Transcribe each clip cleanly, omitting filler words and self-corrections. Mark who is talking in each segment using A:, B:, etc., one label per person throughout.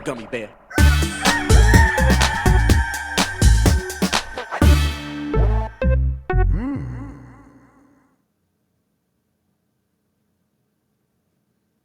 A: gummy bear.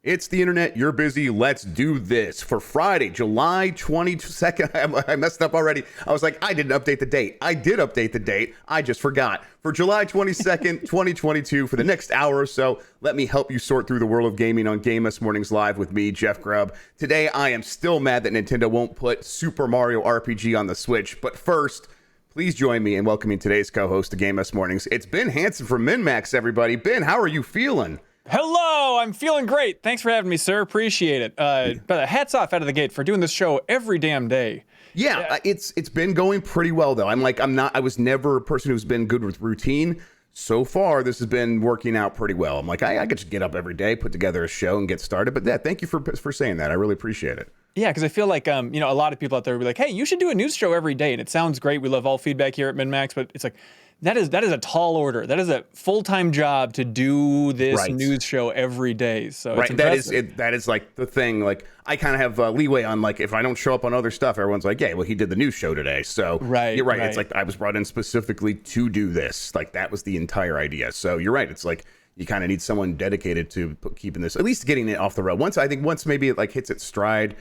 B: It's the internet, you're busy, let's do this. For Friday, July 22nd, I messed up already. I was like, I didn't update the date. I did update the date, I just forgot. For July 22nd, 2022, for the next hour or so, let me help you sort through the world of gaming on Game S Mornings Live with me, Jeff Grubb. Today, I am still mad that Nintendo won't put Super Mario RPG on the Switch, but first, please join me in welcoming today's co-host to Game S Mornings. It's Ben Hanson from MinMax, everybody. Ben, how are you feeling?
C: Hello, I'm feeling great. Thanks for having me, sir. Appreciate it. But hats off out of the gate for doing this show every damn day.
B: Yeah, it's been going pretty well though. I was never a person who's been good with routine. So far, this has been working out pretty well. I'm like, I could just get up every day, put together a show, and get started. But yeah, thank you for saying that. I really appreciate it.
C: Yeah, because I feel like a lot of people out there will be like, hey, you should do a news show every day, and it sounds great. We love all feedback here at MinMax, but it's like that is a tall order. That is a full-time job to do this news show every day. So it's impressive.
B: That is like the thing. Like I kind of have leeway on like if I don't show up on other stuff, everyone's like, yeah, well, he did the news show today. So you're right. It's like I was brought in specifically to do this. Like that was the entire idea. So you're right. It's like you kind of need someone dedicated to keeping this, at least getting it off the road. Once maybe it like hits its stride,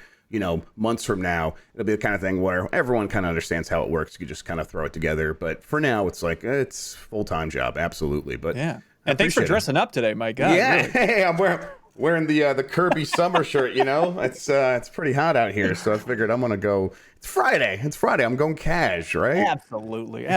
B: months from now, it'll be the kind of thing where everyone kind of understands how it works. You just kind of throw it together. But for now, it's like, it's full-time job. Absolutely. But
C: yeah. And thanks for dressing up today, my God.
B: Yeah.
C: Really.
B: Hey, I'm wearing the Kirby summer shirt, it's pretty hot out here. So I figured I'm going to go. It's Friday. I'm going cash, right?
C: Absolutely.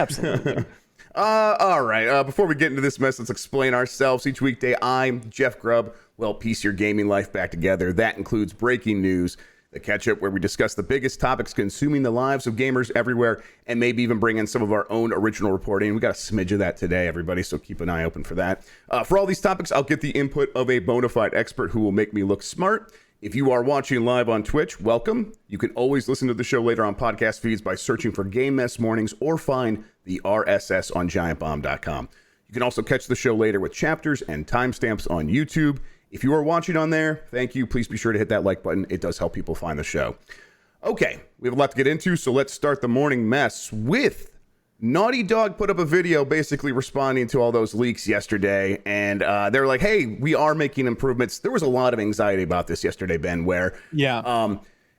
B: All right. Before we get into this mess, let's explain ourselves. Each weekday, I'm Jeff Grubb. Well, piece your gaming life back together. That includes breaking news, the catch-up where we discuss the biggest topics consuming the lives of gamers everywhere, and maybe even bring in some of our own original reporting. We got a smidge of that today, everybody, so keep an eye open for that. For all these topics, I'll get the input of a bona fide expert who will make me look smart. If you are watching live on Twitch, welcome. You can always listen to the show later on podcast feeds by searching for Game Mess Mornings or find the RSS on giantbomb.com. You can also catch the show later with chapters and timestamps on YouTube. If you are watching on there, thank you. Please be sure to hit that like button. It does help people find the show. Okay, we have a lot to get into, so let's start the morning mess with Naughty Dog put up a video basically responding to all those leaks yesterday, and they're like, hey, we are making improvements. There was a lot of anxiety about this yesterday, Ben, where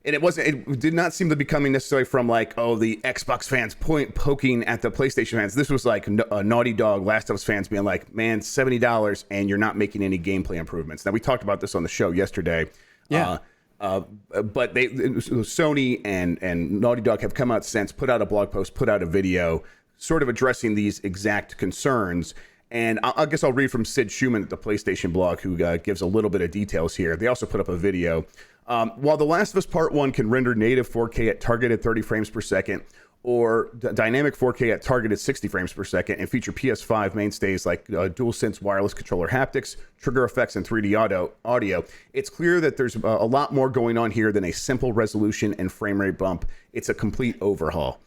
B: and it did not seem to be coming necessarily from like, oh, the Xbox fans poking at the PlayStation fans. This was like Naughty Dog, Last of Us fans being like, man, $70 and you're not making any gameplay improvements. Now, we talked about this on the show yesterday. Yeah. But Sony and Naughty Dog have come out since, put out a blog post, put out a video sort of addressing these exact concerns. And I guess I'll read from Sid Schumann at the PlayStation blog, who gives a little bit of details here. They also put up a video. While The Last of Us Part 1 can render native 4K at targeted 30 frames per second or dynamic 4K at targeted 60 frames per second and feature PS5 mainstays like DualSense wireless controller haptics, trigger effects, and 3D audio, it's clear that there's a lot more going on here than a simple resolution and frame rate bump. It's a complete overhaul.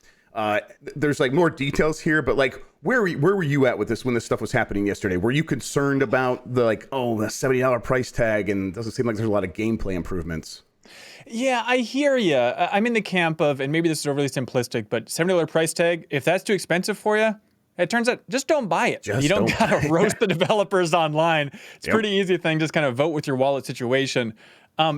B: There's like more details here, but like where were you at with this when this stuff was happening yesterday? Were you concerned about the $70 price tag, and doesn't seem like there's a lot of gameplay improvements?
C: Yeah, I hear you. I'm in the camp of, and maybe this is overly simplistic, but $70 price tag, if that's too expensive for you, it turns out just don't buy it. You don't gotta roast the developers online. It's a pretty easy thing. Just kind of vote with your wallet situation.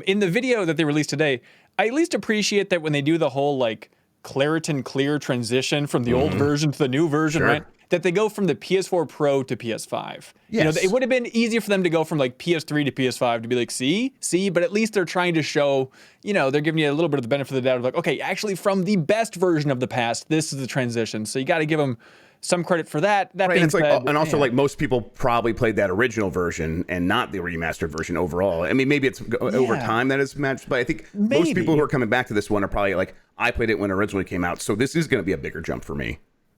C: In the video that they released today, I at least appreciate that when they do the whole like Claritin Clear transition from the old version to the new version, right? That they go from the PS4 Pro to PS5.
B: Yes.
C: It would have been easier for them to go from like PS3 to PS5 to be like, see, but at least they're trying to show, they're giving you a little bit of the benefit of the doubt of like, okay, actually from the best version of the past, this is the transition. So you got to give them some credit for that. That being said,
B: and also like most people probably played that original version and not the remastered version overall. I mean, maybe it's over time that it's matched, but I think most people who are coming back to this one are probably like, I played it when it originally came out, so this is going to be a bigger jump for me.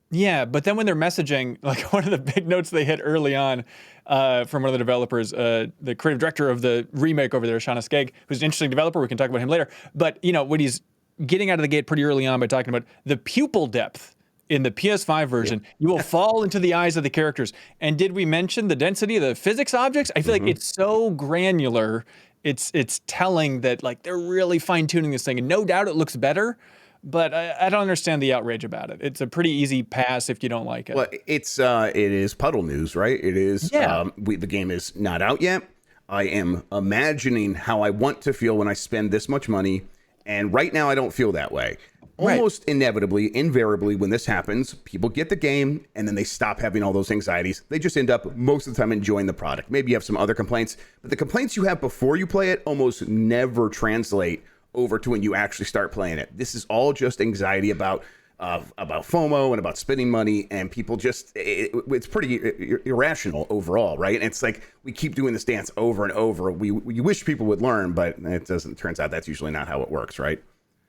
C: Yeah, but then when they're messaging, like one of the big notes they hit early on from one of the developers, the creative director of the remake over there, Shauna Skegg, who's an interesting developer. We can talk about him later. But, when he's getting out of the gate pretty early on by talking about the pupil depth in the PS5 version, you will fall into the eyes of the characters. And did we mention the density of the physics objects? I feel like it's so granular. It's telling that like they're really fine tuning this thing, and no doubt it looks better. But I don't understand the outrage about it. It's a pretty easy pass if you don't like it.
B: Well, it is puddle news, right? It is.
C: Yeah.
B: The game is not out yet. I am imagining how I want to feel when I spend this much money, and right now I don't feel that way. Almost inevitably, invariably, when this happens, people get the game and then they stop having all those anxieties. They just end up most of the time enjoying the product. Maybe you have some other complaints, but the complaints you have before you play it almost never translate over to when you actually start playing it. This is all just anxiety about FOMO and about spending money, and people just it's pretty irrational overall, right? And it's like we keep doing this dance over and over. We wish people would learn, but it doesn't. Turns out that's usually not how it works, right?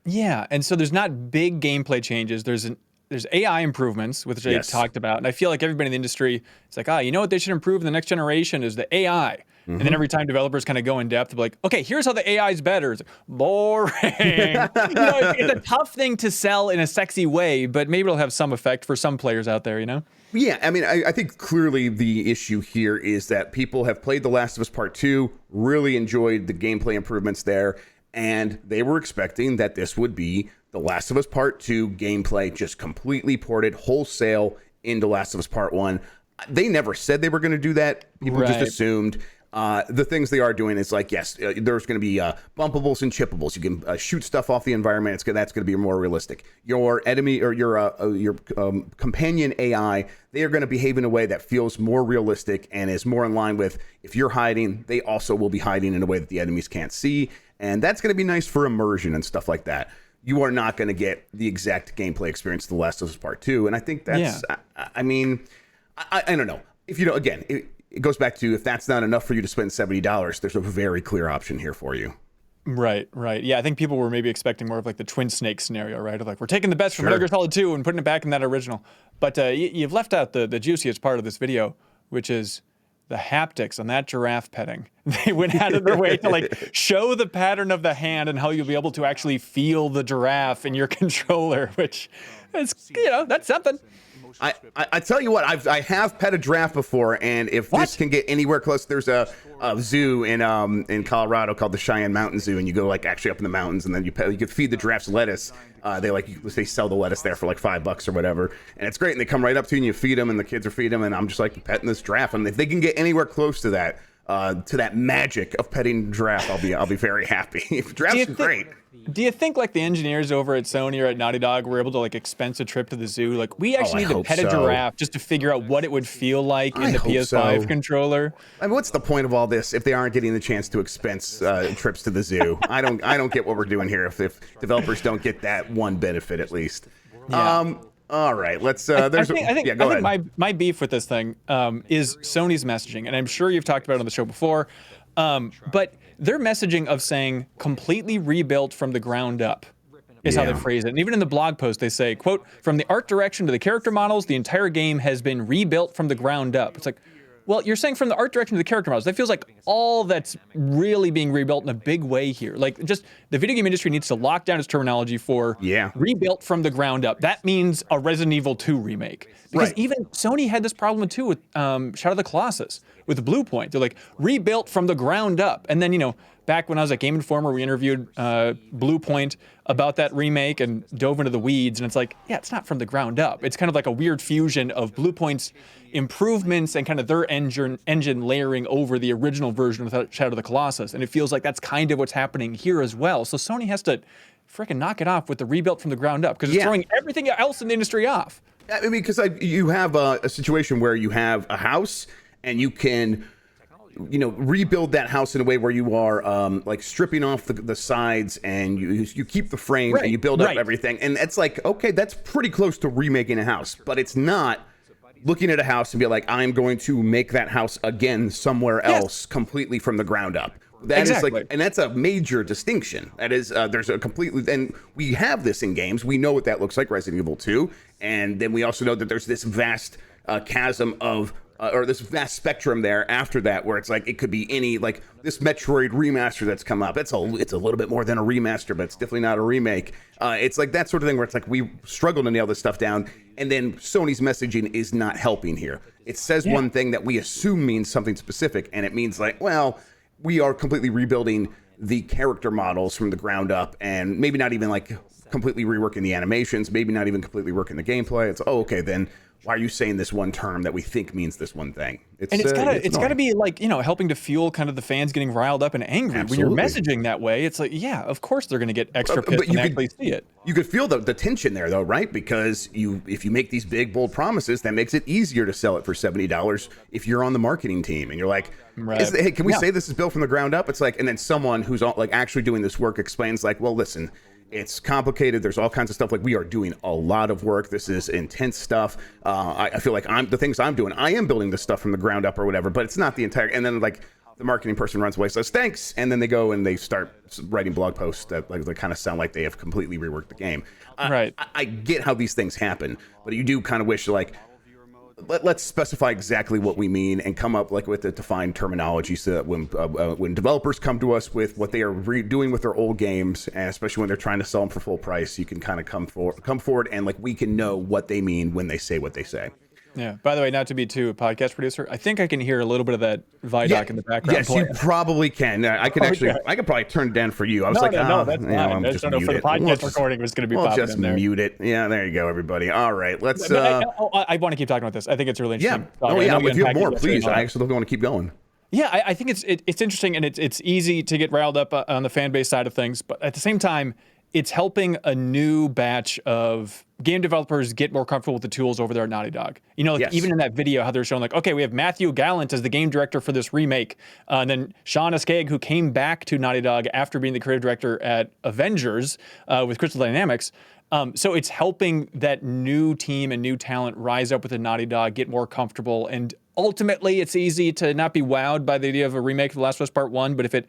C: Yeah, and so there's not big gameplay changes. There's AI improvements, which I talked about, and I feel like everybody in the industry is like, you know what they should improve in the next generation is the AI. And then every time developers kind of go in depth, they're like, okay, here's how the AI is better. It's like, boring. It's a tough thing to sell in a sexy way, but maybe it'll have some effect for some players out there, you know?
B: Yeah, I mean, I think clearly the issue here is that people have played The Last of Us Part 2, really enjoyed the gameplay improvements there, and they were expecting that this would be The Last of Us Part 2 gameplay just completely ported wholesale into Last of Us Part 1. They never said they were going to do that. People just assumed. The things they are doing is like, yes, there's going to be bumpables and chippables. You can shoot stuff off the environment. That's going to be more realistic. Your enemy or your companion AI, they are going to behave in a way that feels more realistic and is more in line with if you're hiding, they also will be hiding in a way that the enemies can't see. And that's going to be nice for immersion and stuff like that. You are not going to get the exact gameplay experience of The Last of Us Part 2. And I think that's, I mean, I don't know. If you know, again, it goes back to if that's not enough for you to spend $70, there's a very clear option here for you.
C: Right. Yeah, I think people were maybe expecting more of like the Twin Snake scenario, right? Of like, we're taking the best from Metal Gear Solid 2 and putting it back in that original. But you've left out the juiciest part of this video, which is the haptics on that giraffe petting. They went out of their way to like show the pattern of the hand and how you'll be able to actually feel the giraffe in your controller, which is, that's something.
B: I tell you what, I have pet a giraffe before, and if this can get anywhere close, there's a zoo in Colorado called the Cheyenne Mountain Zoo, and you go like actually up in the mountains, and then you could feed the giraffes lettuce. They sell the lettuce there for like $5 or whatever, and it's great. And they come right up to you and you feed them, and the kids are feeding them, and I'm just like petting this giraffe. And if they can get anywhere close to that magic of petting giraffe, I'll be very happy. Giraffes are great.
C: Do you think like the engineers over at Sony or at Naughty Dog were able to like expense a trip to the zoo? Like we actually need to pet a giraffe just to figure out what it would feel like in the PS5 controller.
B: I mean, what's the point of all this if they aren't getting the chance to expense trips to the zoo? I don't get what we're doing here if developers don't get that one benefit at least.
C: Yeah.
B: All right, let's.
C: I think my beef with this thing is Sony's messaging, and I'm sure you've talked about it on the show before, but their messaging of saying completely rebuilt from the ground up is how they phrase it. And even in the blog post, they say, quote, from the art direction to the character models, the entire game has been rebuilt from the ground up. It's like, well, you're saying from the art direction to the character models. That feels like all that's really being rebuilt in a big way here. Like, just the video game industry needs to lock down its terminology for rebuilt from the ground up. That means a Resident Evil 2 remake. Because even Sony had this problem too with Shadow of the Colossus, with Blue Point. They're like, rebuilt from the ground up. And then, back when I was at Game Informer, we interviewed Blue Point about that remake and dove into the weeds. And it's like, it's not from the ground up. It's kind of like a weird fusion of Blue Point's improvements and kind of their engine layering over the original version of Shadow of the Colossus. And it feels like that's kind of what's happening here as well. So Sony has to freaking knock it off with the rebuilt from the ground up, because it's throwing everything else in the industry off.
B: I mean, because you have a situation where you have a house and you can, rebuild that house in a way where you are like stripping off the sides and you keep the frame and you build up everything. And it's like, okay, that's pretty close to remaking a house, but it's not looking at a house and be like, I'm going to make that house again somewhere else completely from the ground up. That is like, and that's a major distinction. That is, there's a completely, and we have this in games. We know what that looks like, Resident Evil 2. And then we also know that there's this vast chasm of, or this vast spectrum there after that, where it's like, it could be any, like this Metroid remaster that's come up. It's a little bit more than a remaster, but it's definitely not a remake. It's like that sort of thing where it's like, we struggle to nail this stuff down. And then Sony's messaging is not helping here. It says one thing that we assume means something specific, and it means like, well, we are completely rebuilding the character models from the ground up, and maybe not even like completely reworking the animations, maybe not even completely working the gameplay. It's, oh, okay, then why are you saying this one term that we think means this one thing?
C: It's gotta be like, you know, helping to fuel kind of the fans getting riled up and angry. Absolutely. When you're messaging that way, it's like, yeah, of course they're gonna get extra pissed when they actually see it.
B: You could feel the tension there though, right? Because if you make these big, bold promises, that makes it easier to sell it for $70 if you're on the marketing team and you're like, hey, can we say this is built from the ground up? It's like, and then someone who's like actually doing this work explains like, well, listen, it's complicated. There's all kinds of stuff. Like, we are doing a lot of work. This is intense stuff. I feel like the things I'm doing, I am building this stuff from the ground up or whatever, but it's not the entire, and then like the marketing person runs away, says thanks, and then they go and they start writing blog posts that like they kind of sound like they have completely reworked the game.
C: Right.
B: I get how these things happen, but you do kind of wish like, let's specify exactly what we mean and come up like with a defined terminology, so that when developers come to us with what they are doing with their old games, and especially when they're trying to sell them for full price, you can kind of come forward and like we can know what they mean when they say what they say.
C: Yeah. By the way, not to be too a podcast producer, I think I can hear a little bit of that Vidoc in the background.
B: Yes, you probably can. I could I could probably turn it down for you. I was
C: no, that's fine. I just don't know for the podcast recording was going to be popping
B: just
C: in there.
B: Mute it. Yeah, there you go, everybody. All right, let's.
C: I want to keep talking about this. I think it's really interesting.
B: Yeah. Oh yeah. If you have more, please. I actually want to keep going.
C: Yeah, I think it's interesting, and it's easy to get riled up on the fan base side of things, but at the same time, it's helping a new batch of game developers get more comfortable with the tools over there at Naughty Dog. You know, like even in that video, how they're showing like, okay, we have Matthew Gallant as the game director for this remake, and then Sean Escaig, who came back to Naughty Dog after being the creative director at Avengers with Crystal Dynamics. So it's helping that new team and new talent rise up with the Naughty Dog, get more comfortable, and ultimately it's easy to not be wowed by the idea of a remake of The Last of Us Part 1, but if it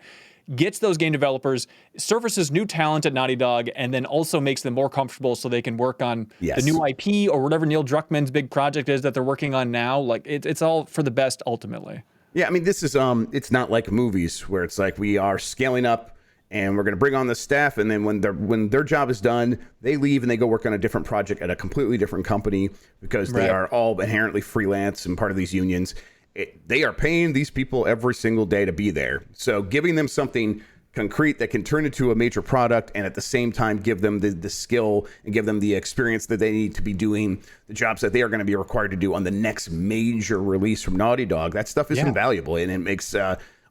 C: gets those game developers, surfaces new talent at Naughty Dog, and then also makes them more comfortable so they can work on the new IP or whatever Neil Druckmann's big project is that they're working on now. Like it's all for the best ultimately.
B: Yeah, I mean, this is it's not like movies where it's like we are scaling up and we're going to bring on the staff, and then when their job is done, they leave and they go work on a different project at a completely different company because they are all inherently freelance and part of these unions. They are paying these people every single day to be there. So giving them something concrete that can turn into a major product and at the same time give them the skill and give them the experience that they need to be doing the jobs that they are going to be required to do on the next major release from Naughty Dog, that stuff is invaluable, and it makes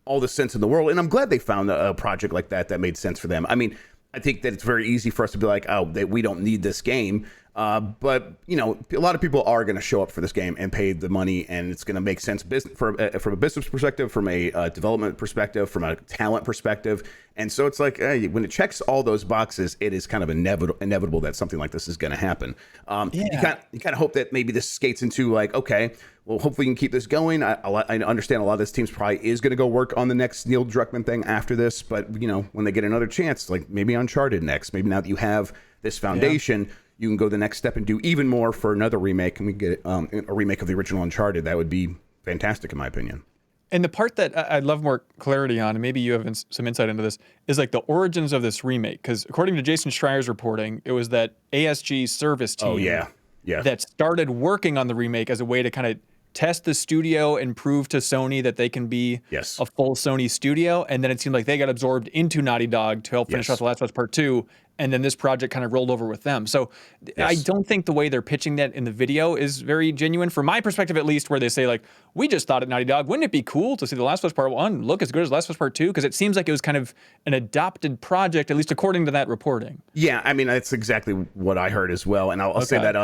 B: all the sense in the world. And I'm glad they found a project like that made sense for them. I mean, I think that it's very easy for us to be like, oh, we don't need this game. But, you know, a lot of people are going to show up for this game and pay the money, and it's going to make sense from a business perspective, from a development perspective, from a talent perspective. And so it's like when it checks all those boxes, it is kind of inevitable that something like this is going to happen. You kind of hope that maybe this skates into like, okay, well, hopefully you can keep this going. I understand a lot of this team's probably is going to go work on the next Neil Druckmann thing after this. But, you know, when they get another chance, like maybe Uncharted next, maybe now that you have this foundation, you can go the next step and do even more for another remake, and we get a remake of the original Uncharted. That would be fantastic, in my opinion.
C: And the part that I'd love more clarity on, and maybe you have some insight into this, is like the origins of this remake. Because according to Jason Schreier's reporting, it was that ASG service team that started working on the remake as a way to kind of test the studio and prove to Sony that they can be a full Sony studio. And then it seemed like they got absorbed into Naughty Dog to help finish off The Last of Us Part 2. And then this project kind of rolled over with them. So I don't think the way they're pitching that in the video is very genuine, from my perspective at least, where they say like, we just thought at Naughty Dog, wouldn't it be cool to see The Last of Us Part 1 look as good as Last of Us Part 2? Because it seems like it was kind of an adopted project, at least according to that reporting. Yeah,
B: I mean, that's exactly what I heard as well. And I'll say that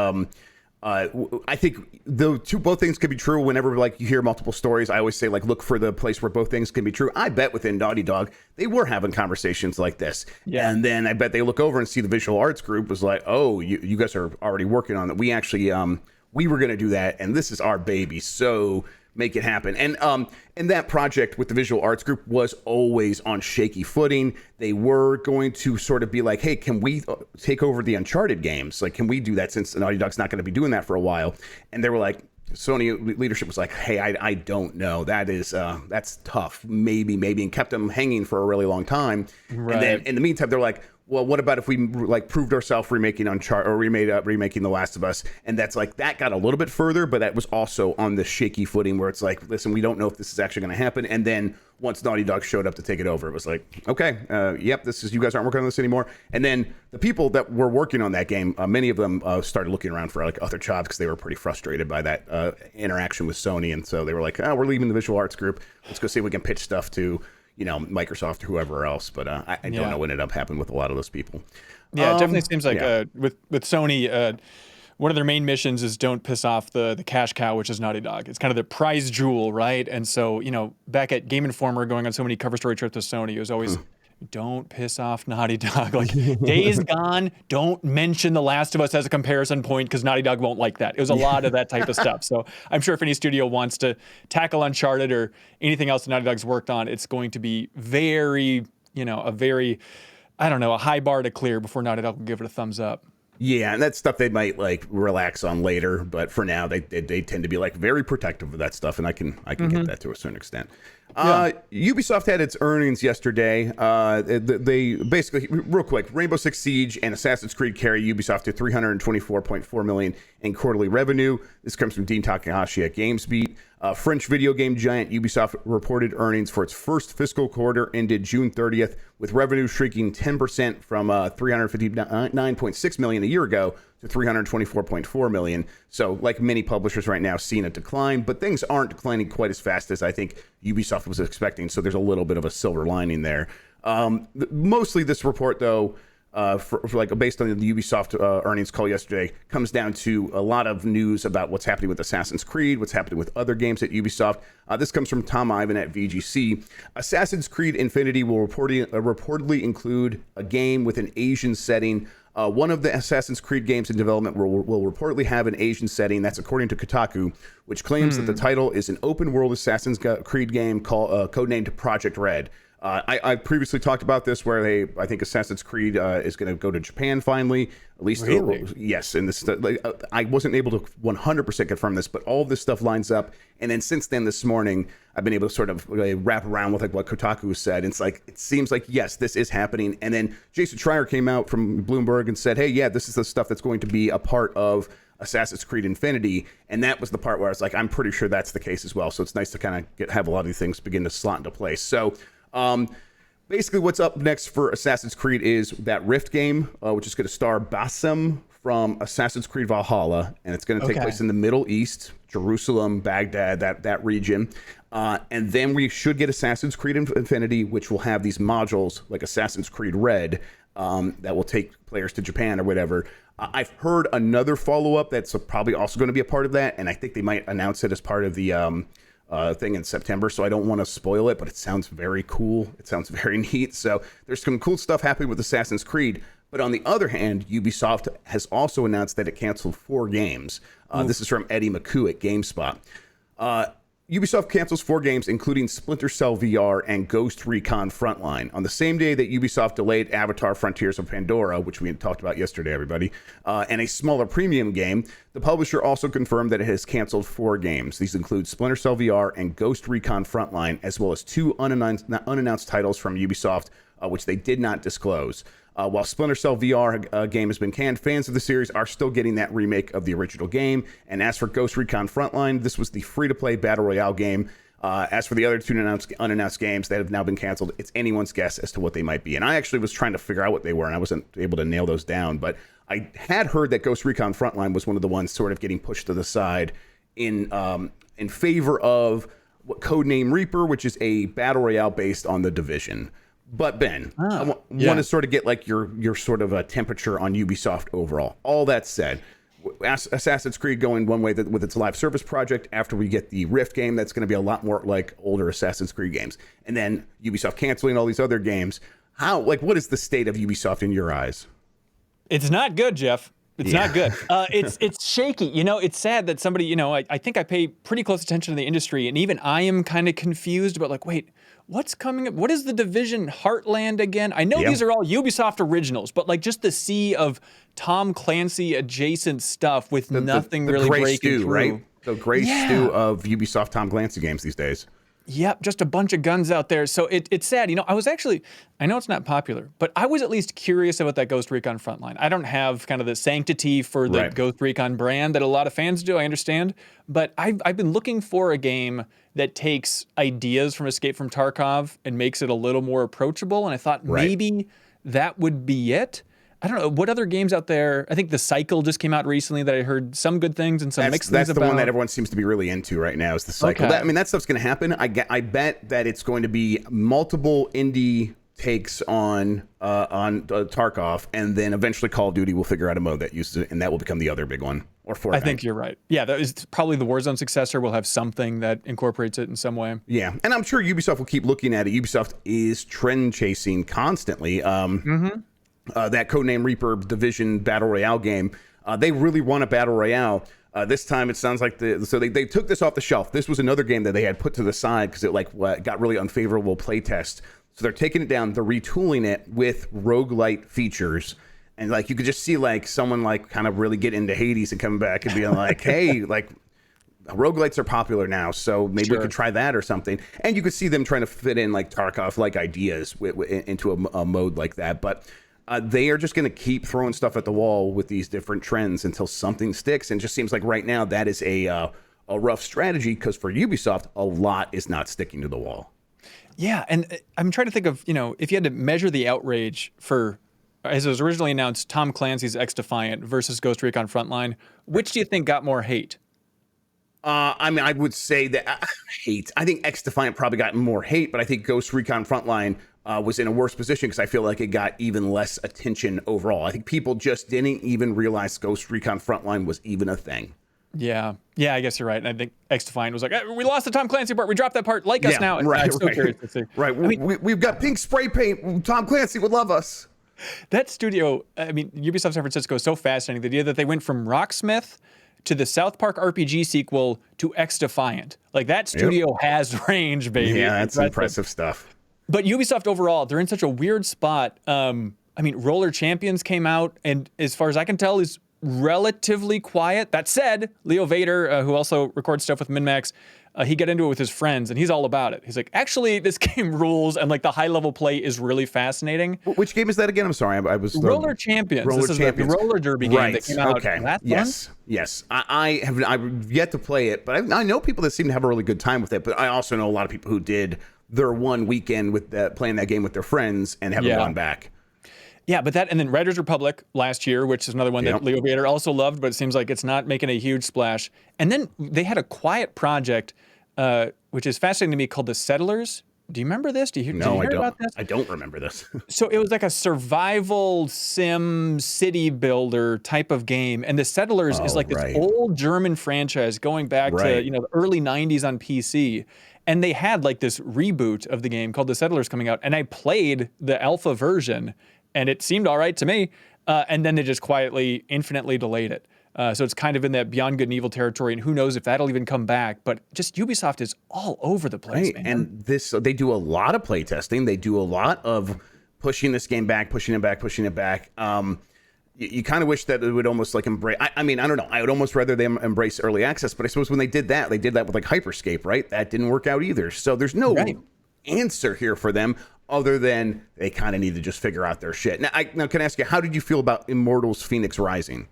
B: I think both things can be true. Whenever like you hear multiple stories, I always say like look for the place where both things can be true. I bet within Naughty Dog they were having conversations like this, and then I bet they look over and see the visual arts group was like, oh, you guys are already working on that. We actually we were going to do that, and this is our baby, so make it happen. And that project with the visual arts group was always on shaky footing. They were going to sort of be like, hey, can we take over the Uncharted games? Like, can we do that, since Naughty Dog's not going to be doing that for a while? And they were like, Sony leadership was like, hey, I don't know. That's tough. Maybe, and kept them hanging for a really long time. Right. And then in the meantime, they're like, well, what about if we like proved ourselves remaking Uncharted or remaking The Last of Us? And that's like, that got a little bit further, but that was also on the shaky footing where it's like, listen, we don't know if this is actually going to happen. And then once Naughty Dog showed up to take it over, it was like, okay, yep, you guys aren't working on this anymore. And then the people that were working on that game, many of them started looking around for like other jobs because they were pretty frustrated by that interaction with Sony. And so they were like, oh, we're leaving the visual arts group. Let's go see if we can pitch stuff to, Microsoft or whoever else. But I don't know what ended up happening with a lot of those people.
C: Yeah, it definitely seems like with Sony, one of their main missions is don't piss off the cash cow, which is Naughty Dog. It's kind of the prize jewel, right? And so, back at Game Informer, going on so many cover story trips with Sony, it was always, don't piss off Naughty Dog. Like, Days Gone, don't mention The Last of Us as a comparison point because Naughty Dog won't like that. It was a lot of that type of stuff. So I'm sure if any studio wants to tackle Uncharted or anything else that Naughty Dog's worked on, it's going to be very, a high bar to clear before Naughty Dog will give it a thumbs up.
B: Yeah, and that's stuff they might like relax on later, but for now they tend to be like very protective of that stuff, and I can get that to a certain extent. Ubisoft had its earnings yesterday. They basically, real quick, Rainbow Six Siege and Assassin's Creed carry Ubisoft to $324.4 million in quarterly revenue. This comes from Dean Takahashi at GamesBeat. French video game giant Ubisoft reported earnings for its first fiscal quarter ended June 30th, with revenue shrinking 10% from $359.6 million a year ago to $324.4 million. So, like many publishers right now, seeing a decline, but things aren't declining quite as fast as I think Ubisoft was expecting. So there's a little bit of a silver lining there. Mostly this report, though, based on the Ubisoft earnings call yesterday, comes down to a lot of news about what's happening with Assassin's Creed, what's happening with other games at Ubisoft. This comes from Tom Ivan at VGC. Assassin's Creed Infinity will reportedly include a game with an Asian setting. One of the Assassin's Creed games in development will reportedly have an Asian setting. That's according to Kotaku, which claims that the title is an open-world Assassin's Creed game codenamed Project Red. I previously talked about this, where I think Assassin's Creed is going to go to Japan finally. At least,
C: really?
B: Yes. And this, I wasn't able to 100% confirm this, but all of this stuff lines up. And then since then, this morning, I've been able to sort of wrap around with like what Kotaku said. It's like, it seems like, yes, this is happening. And then Jason Schreier came out from Bloomberg and said, hey, yeah, this is the stuff that's going to be a part of Assassin's Creed Infinity. And that was the part where I was like, I'm pretty sure that's the case as well. So it's nice to kind of have a lot of these things begin to slot into place. So, basically, what's up next for Assassin's Creed is that Rift game, which is going to star Basim from Assassin's Creed Valhalla, and it's going to take place in the Middle East, Jerusalem, Baghdad, that region. And then we should get Assassin's Creed Infinity, which will have these modules like Assassin's Creed Red that will take players to Japan or whatever. I've heard another follow-up that's probably also going to be a part of that, and I think they might announce it as part of the thing in September, so I don't want to spoil it, but it sounds very cool. It sounds very neat. So there's some cool stuff happening with Assassin's Creed. But on the other hand, Ubisoft has also announced that it canceled 4 games. This is from Eddie McCoo at GameSpot. Ubisoft cancels 4 games, including Splinter Cell VR and Ghost Recon Frontline. On the same day that Ubisoft delayed Avatar Frontiers of Pandora, which we had talked about yesterday, everybody, and a smaller premium game, the publisher also confirmed that it has canceled 4 games. These include Splinter Cell VR and Ghost Recon Frontline, as well as 2 unannounced titles from Ubisoft, which they did not disclose. While Splinter Cell VR game has been canned, fans of the series are still getting that remake of the original game. And as for Ghost Recon Frontline, this was the free-to-play Battle Royale game. As for the other 2 unannounced games that have now been canceled, it's anyone's guess as to what they might be. And I actually was trying to figure out what they were, and I wasn't able to nail those down. But I had heard that Ghost Recon Frontline was one of the ones sort of getting pushed to the side in favor of what Codename Reaper, which is a Battle Royale based on The Division. But Ben, I want to sort of get like your sort of a temperature on Ubisoft overall. All that said, Assassin's Creed going one way with its live service project. After we get the Rift game, that's going to be a lot more like older Assassin's Creed games. And then Ubisoft canceling all these other games. What is the state of Ubisoft in your eyes?
C: It's not good, Jeff. It's not good. It's shaky. It's sad that somebody, I think I pay pretty close attention to the industry, and even I am kind of confused about like, wait, what's coming up? What is the Division Heartland again? I know these are all Ubisoft originals, but like just the sea of Tom Clancy adjacent stuff with nothing really breaking through.
B: Right? The gray stew of Ubisoft Tom Clancy games these days.
C: Yep, just a bunch of guns out there. So it's sad. I know it's not popular, but I was at least curious about that Ghost Recon Frontline. I don't have kind of the sanctity for the Ghost Recon brand that a lot of fans do, I understand. But I've been looking for a game that takes ideas from Escape from Tarkov and makes it a little more approachable. And I thought maybe that would be it. I don't know. What other games out there? I think The Cycle just came out recently that I heard some good things and some mixed things about.
B: That's the one that everyone seems to be really into right now is The Cycle.
C: Okay.
B: That stuff's going to happen. I bet that it's going to be multiple indie takes on Tarkov, and then eventually Call of Duty will figure out a mode that uses it, and that will become the other big one. Or Fortnite.
C: I think you're right. Yeah, that is probably the Warzone successor will have something that incorporates it in some way.
B: Yeah, and I'm sure Ubisoft will keep looking at it. Ubisoft is trend chasing constantly. That Codename Reaper Division Battle Royale game, they really want a Battle Royale. This time it sounds like they took this off the shelf. This was another game that they had put to the side because it got really unfavorable playtest. So they're taking it down, they're retooling it with roguelite features. And you could just see someone kind of really get into Hades and coming back and being like, hey, roguelites are popular now, so maybe we could try that or something. And you could see them trying to fit in Tarkov ideas into a mode like that. But they are just going to keep throwing stuff at the wall with these different trends until something sticks. And it just seems like right now that is a rough strategy because for Ubisoft, a lot is not sticking to the wall.
C: Yeah, and I'm trying to think of, if you had to measure the outrage for, as it was originally announced, Tom Clancy's X-Defiant versus Ghost Recon Frontline, which do you think got more hate?
B: I would say that hate. I think X-Defiant probably got more hate, but I think Ghost Recon Frontline was in a worse position because I feel like it got even less attention overall. I think people just didn't even realize Ghost Recon Frontline was even a thing.
C: Yeah, I guess you're right. And I think X-Defiant was like, we lost the Tom Clancy part. We dropped that part. Us now. And I'm so curious to see.
B: Right. We've got pink spray paint. Tom Clancy would love us.
C: That studio, Ubisoft San Francisco is so fascinating. The idea that they went from Rocksmith to the South Park RPG sequel to X-Defiant. That studio has range, baby.
B: Yeah, that's impressive stuff.
C: But Ubisoft overall, they're in such a weird spot. Roller Champions came out, and as far as I can tell, is relatively quiet. That said, Leo Vader, who also records stuff with MinMax, he got into it with his friends, and he's all about it. He's like, actually, this game rules, and the high-level play is really fascing.
B: Which game is that again? I'm sorry, I was
C: Roller Champions. This is the roller derby game that came out last month.
B: Yes. I've yet to play it, but I know people that seem to have a really good time with it. But I also know a lot of people who did their one weekend with playing that game with their friends and haven't gone back.
C: Yeah, but and then Riders Republic last year, which is another one that Leo Vader also loved, but it seems like it's not making a huge splash. And then they had a quiet project, which is fascinating to me, called The Settlers. Do you remember this? Did you hear about this?
B: I don't remember this.
C: So it was like a survival sim city builder type of game. And The Settlers is this old German franchise going back to the early 90s on PC. And they had this reboot of the game called The Settlers coming out. And I played the alpha version, and it seemed all right to me. And then they just quietly, infinitely delayed it. So it's kind of in that Beyond Good and Evil territory, and who knows if that'll even come back. But just Ubisoft is all over the place, man.
B: And they do a lot of play testing. They do a lot of pushing this game back, pushing it back. You kind of wish that it would almost embrace. I don't know. I would almost rather them embrace early access. But I suppose when they did that with Hyperscape, right? That didn't work out either. So there's no answer here for them other than they kind of need to just figure out their shit. Now, can I ask you, how did you feel about Immortals Fenyx Rising?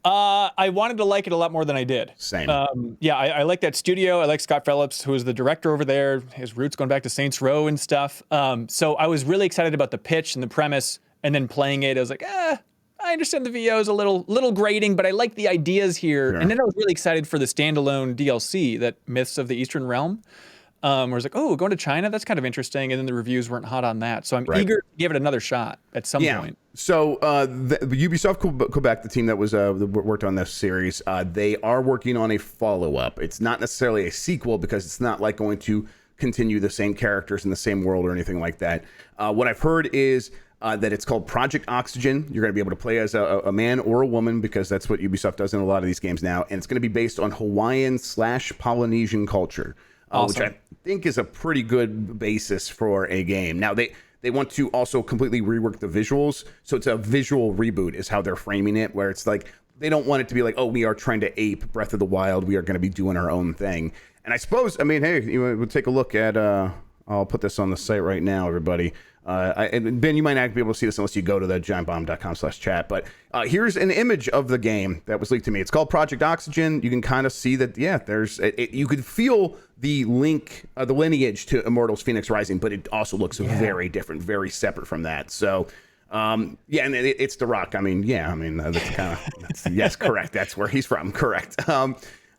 C: I wanted to like it a lot more than I did.
B: Same.
C: I like that studio. I like Scott Phillips, who is the director over there. His roots going back to Saints Row and stuff. So I was really excited about the pitch and the premise, and then playing it, I was like, I understand the VO is a little grating, but I like the ideas here. Sure. And then I was really excited for the standalone DLC, that Myths of the Eastern Realm. Where I was like, going to China, that's kind of interesting. And then the reviews weren't hot on that. So I'm eager to give it another shot at some point.
B: So the Ubisoft Quebec, the team that was worked on this series, they are working on a follow-up. It's not necessarily a sequel because it's not going to continue the same characters in the same world or anything like that. What I've heard is that it's called Project Oxygen. You're going to be able to play as a man or a woman because that's what Ubisoft does in a lot of these games now. And it's going to be based on Hawaiian/Polynesian culture.
C: Awesome.
B: Which I think is a pretty good basis for a game. Now, they want to also completely rework the visuals. So it's a visual reboot is how they're framing it, where it's they don't want it to be we are trying to ape Breath of the Wild. We are going to be doing our own thing. And I suppose, I mean, hey, we'll take a look at, I'll put this on the site right now, everybody. And Ben, you might not be able to see this unless you go to the giantbomb.com/chat. But here's an image of the game that was leaked to me. It's called Project Oxygen. You can kind of see that, yeah, you could feel the link, the lineage to Immortals Fenyx Rising, but it also looks very different, very separate from that. So, yeah, and it's The Rock. I mean, that's kind of, yes, correct. That's where he's from. Correct.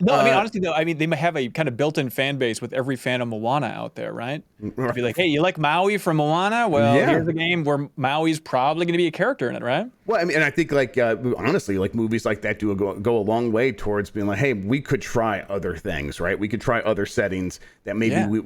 C: No, I mean, honestly, though, I mean, they might have a kind of built-in fan base with every fan of Moana out there, right? To be like, hey, you like Maui from Moana? Well, here's a game where Maui's probably going to be a character in it, right?
B: Well, I mean, and I think, like, honestly, like, movies like that go a long way towards being like, hey, we could try other things, right? We could try other settings that maybe we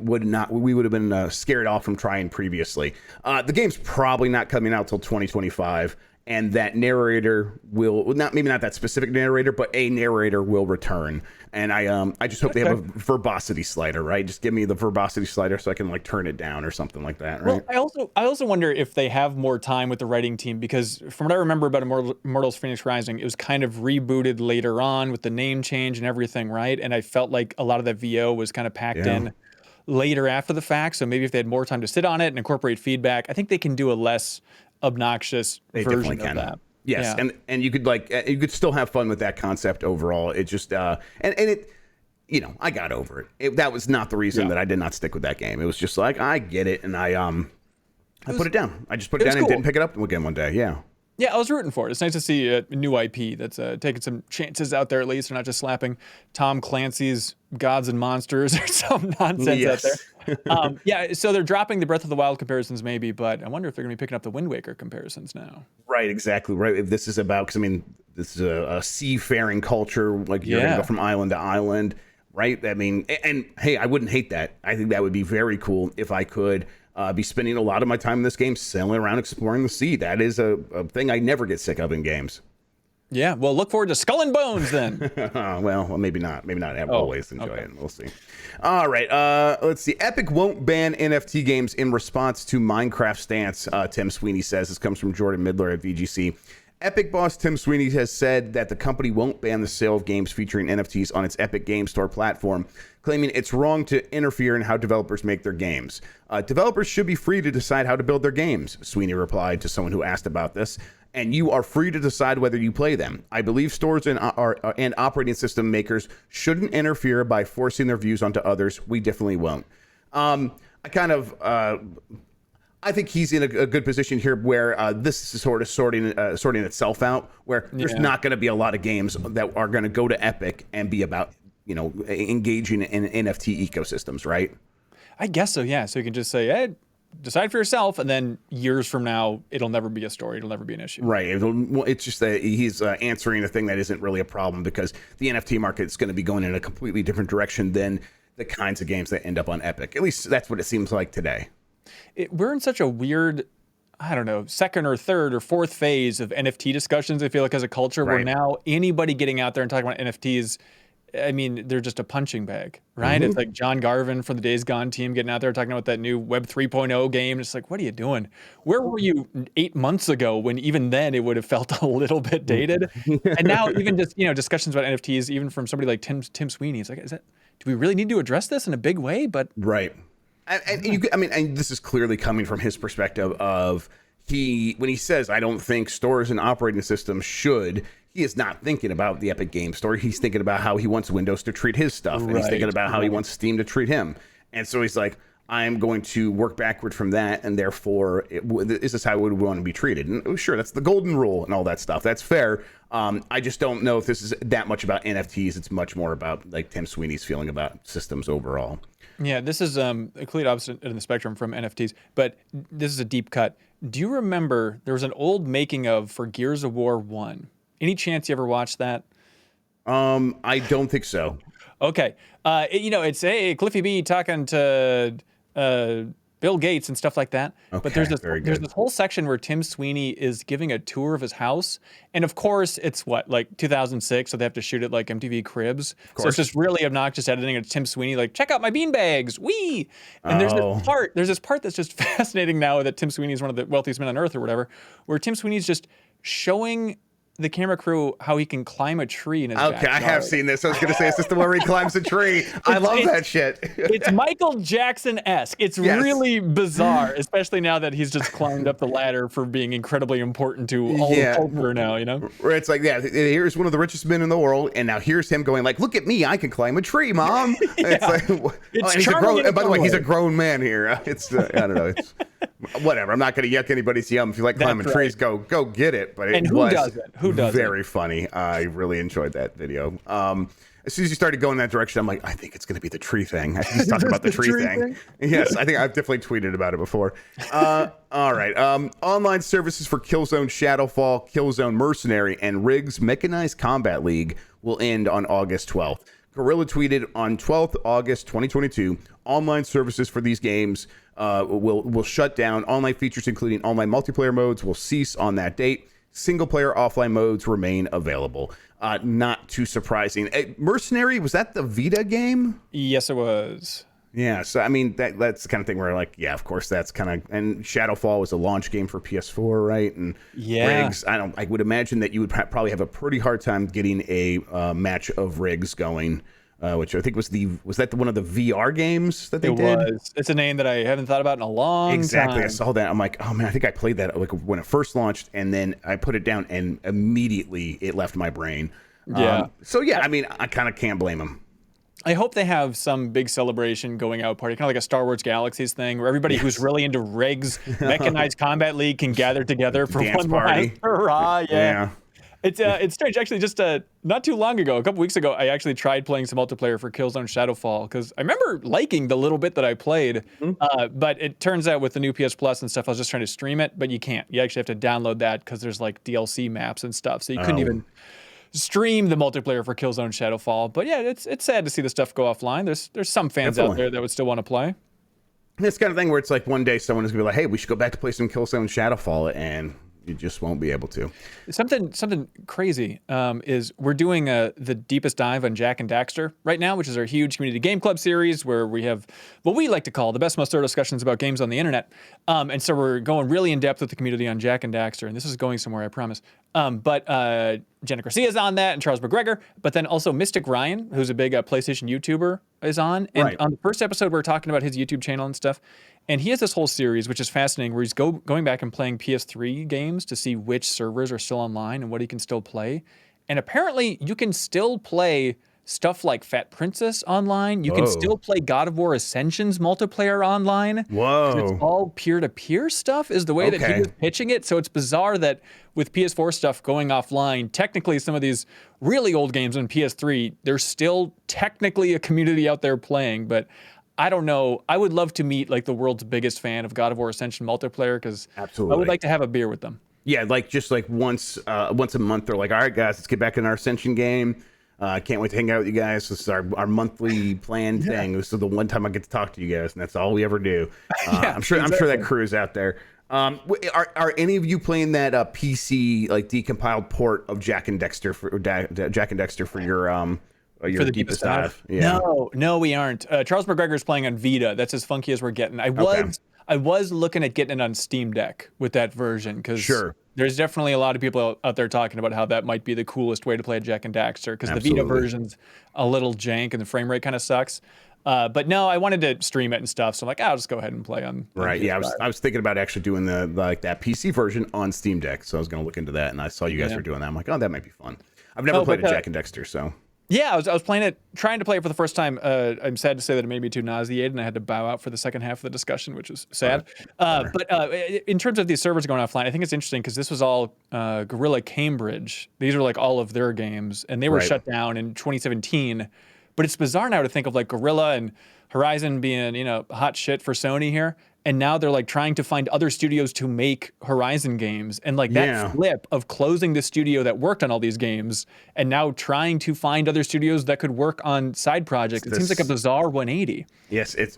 B: would have been scared off from trying previously. The game's probably not coming out till 2025. And that narrator maybe not that specific narrator, but a narrator will return. And I just hope they have a verbosity slider, right? Just give me the verbosity slider so I can like turn it down or something like that, right?
C: Well, I also wonder if they have more time with the writing team, because from what I remember about Immortals Fenyx Rising, it was kind of rebooted later on with the name change and everything, right? And I felt like a lot of that VO was kind of packed in later after the fact. So maybe if they had more time to sit on it and incorporate feedback, I think they can do a less obnoxious version of that.
B: Yes, and you could still have fun with that concept overall. It just and it, I got over it. That was not the reason that I did not stick with that game. It was just like, I get it, and I put it down. I just put it down and didn't pick it up again one day.
C: Yeah, I was rooting for it. It's nice to see a new IP that's taking some chances out there, at least. They're not just slapping Tom Clancy's Gods and Monsters or some nonsense out there. Yeah, so they're dropping the Breath of the Wild comparisons maybe, but I wonder if they're going to be picking up the Wind Waker comparisons now.
B: Right, exactly. Right. If this is about, because I mean, this is a seafaring culture, like you're going to go from island to island, right? I mean, and hey, I wouldn't hate that. I think that would be very cool if I could be spending a lot of my time in this game sailing around exploring the sea. That is a thing I never get sick of in games.
C: Yeah, well, look forward to Skull and Bones then.
B: well, maybe not. Maybe not always enjoy it. We'll see. All right, let's see. Epic won't ban NFT games in response to Minecraft stance, Tim Sweeney says. This comes from Jordan Midler at VGC. Epic boss Tim Sweeney has said that the company won't ban the sale of games featuring NFTs on its Epic Game Store platform, claiming it's wrong to interfere in how developers make their games. Developers should be free to decide how to build their games, Sweeney replied to someone who asked about this, and you are free to decide whether you play them. I believe stores and operating system makers shouldn't interfere by forcing their views onto others. We definitely won't. I think he's in a good position here where this is sort of sorting itself out, where there's not going to be a lot of games that are going to go to Epic and be about, engaging in NFT ecosystems, right?
C: I guess so, yeah. So you can just say, hey, decide for yourself, and then years from now, it'll never be a story. It'll never be an issue.
B: Right. It's just that he's answering a thing that isn't really a problem, because the NFT market is going to be going in a completely different direction than the kinds of games that end up on Epic. At least that's what it seems like today.
C: We're in such a weird, I don't know, second or third or fourth phase of NFT discussions, I feel like, as a culture, where now anybody getting out there and talking about NFTs, I mean, they're just a punching bag, right? It's like John Garvin from the Days Gone team getting out there talking about that new Web 3.0 game. It's like, what are you doing? Where were you 8 months ago when even then it would have felt a little bit dated? And now even just, discussions about NFTs, even from somebody like Tim Sweeney, it's like, do we really need to address this in a big way? But
B: right. And this is clearly coming from his perspective of when he says, I don't think stores and operating systems should, he is not thinking about the Epic Game Store. He's thinking about how he wants Windows to treat his stuff. And he's thinking about how he wants Steam to treat him. And so he's like, I'm going to work backward from that. And therefore, this is how we would want to be treated. And sure, that's the golden rule and all that stuff. That's fair. I just don't know if this is that much about NFTs. It's much more about like Tim Sweeney's feeling about systems overall.
C: Yeah, this is a complete opposite in the spectrum from NFTs, but this is a deep cut. Do you remember there was an old making of for Gears of War 1? Any chance you ever watched that?
B: I don't think so.
C: Okay. It's Cliffy B talking to Bill Gates and stuff like that.
B: Okay,
C: but there's this whole section where Tim Sweeney is giving a tour of his house. And of course, it's like 2006, so they have to shoot it like MTV Cribs. So it's just really obnoxious editing of Tim Sweeney, like, check out my beanbags, wee! And there's this part that's just fascinating now that Tim Sweeney is one of the wealthiest men on earth or whatever, where Tim Sweeney's just showing the camera crew how he can climb a tree in his backyard.
B: I have seen this. I was going to say, is this the one where he climbs a tree? I love that shit.
C: It's Michael Jackson-esque. It's really bizarre, especially now that he's just climbed up the ladder for being incredibly important to all of culture now, you know?
B: Where it's like, here's one of the richest men in the world, and now here's him going like, look at me, I can climb a tree, Mom. It's like, and by the way, he's a grown man here. It's, I don't know. It's, whatever. I'm not going to yuck anybody's yum. If you like climbing trees, go get it. But
C: who doesn't? Who doesn't?
B: Very funny. I really enjoyed that video. As soon as you started going that direction, I'm like, I think it's going to be the tree thing. I think he's talking about the tree thing. Yes, I think I've definitely tweeted about it before. All right. Online services for Killzone Shadowfall, Killzone Mercenary, and Riggs Mechanized Combat League will end on August 12th. Guerrilla tweeted on 12th August 2022, online services for these games will shut down. Online features, including online multiplayer modes, will cease on that date. Single-player offline modes remain available. Not too surprising. Mercenary, was that the Vita game?
C: Yes, it was.
B: Yeah, so I mean that's the kind of thing where like, yeah, of course that's kind of, and Shadowfall was a launch game for PS4, right? And Riggs, I would imagine that you would probably have a pretty hard time getting a match of Riggs going. Which I think was that one of the VR games that they did?
C: It was. It's a name that I haven't thought about in a long time.
B: Exactly. I saw that. I'm like, oh man, I think I played that like when it first launched, and then I put it down, and immediately it left my brain.
C: Yeah.
B: So yeah, I mean, I kind of can't blame them.
C: I hope they have some big celebration going out party, kind of like a Star Wars Galaxies thing, where everybody who's really into Riggs Mechanized Combat League can gather together for
B: dance
C: one
B: party.
C: Hurrah! Yeah. It's strange. Actually, just not too long ago, a couple weeks ago, I actually tried playing some multiplayer for Killzone Shadowfall because I remember liking the little bit that I played. But it turns out with the new PS Plus and stuff, I was just trying to stream it, but you can't. You actually have to download that because there's like DLC maps and stuff, so you couldn't even stream the multiplayer for Killzone Shadowfall. But yeah, it's sad to see the stuff go offline. There's some fans out there that would still want to play.
B: This kind of thing where it's like one day someone is gonna be like, hey, we should go back to play some Killzone Shadowfall, and you just won't be able to.
C: Something crazy is we're doing the deepest dive on Jak and Daxter right now, which is our huge community game club series where we have what we like to call the best, most thorough discussions about games on the internet. And so we're going really in depth with the community on Jak and Daxter, and this is going somewhere, I promise. But Jenna Garcia's on that, and Charles McGregor, but then also Mystic Ryan, who's a big PlayStation YouTuber, is on. And on the first episode, we were talking about his YouTube channel and stuff. And he has this whole series, which is fascinating, where he's going back and playing PS3 games to see which servers are still online and what he can still play. And apparently, you can still play stuff like Fat Princess online. You can still play God of War Ascension's multiplayer online.
B: Whoa.
C: It's all peer-to-peer stuff is the way that he was pitching it. So it's bizarre that with PS4 stuff going offline, technically some of these really old games on PS3, there's still technically a community out there playing, but I don't know. I would love to meet like the world's biggest fan of God of War Ascension multiplayer because I would like to have a beer with them.
B: Yeah, like just like once a month, they're like, all right, guys, let's get back in our Ascension game. I can't wait to hang out with you guys. This is our monthly planned thing. This is the one time I get to talk to you guys, and that's all we ever do. I'm sure that crew is out there. Are any of you playing that PC like decompiled port of Jak and Daxter for your deepest dive?
C: Yeah. No, we aren't. Charles McGregor's playing on Vita. That's as funky as we're getting. I was looking at getting it on Steam Deck with that version because there's definitely a lot of people out there talking about how that might be the coolest way to play Jak and Daxter because the Vita version's a little jank and the frame rate kind of sucks. But no, I wanted to stream it and stuff, so I'm like, I'll just go ahead and play on.
B: Right, yeah, I was thinking about actually doing that PC version on Steam Deck, so I was going to look into that, and I saw you guys were doing that. I'm like, oh, that might be fun. I've never played a Jak and Daxter, so.
C: Yeah, I was playing it, trying to play it for the first time. I'm sad to say that it made me too nauseated, and I had to bow out for the second half of the discussion, which was sad. But in terms of these servers going offline, I think it's interesting because this was all Guerrilla Cambridge. These are like all of their games, and they were shut down in 2017. But it's bizarre now to think of like Guerrilla and Horizon being, hot shit for Sony here. And now they're like trying to find other studios to make Horizon games. And like that flip of closing the studio that worked on all these games and now trying to find other studios that could work on side projects. It seems like a bizarre 180.
B: Yes, it's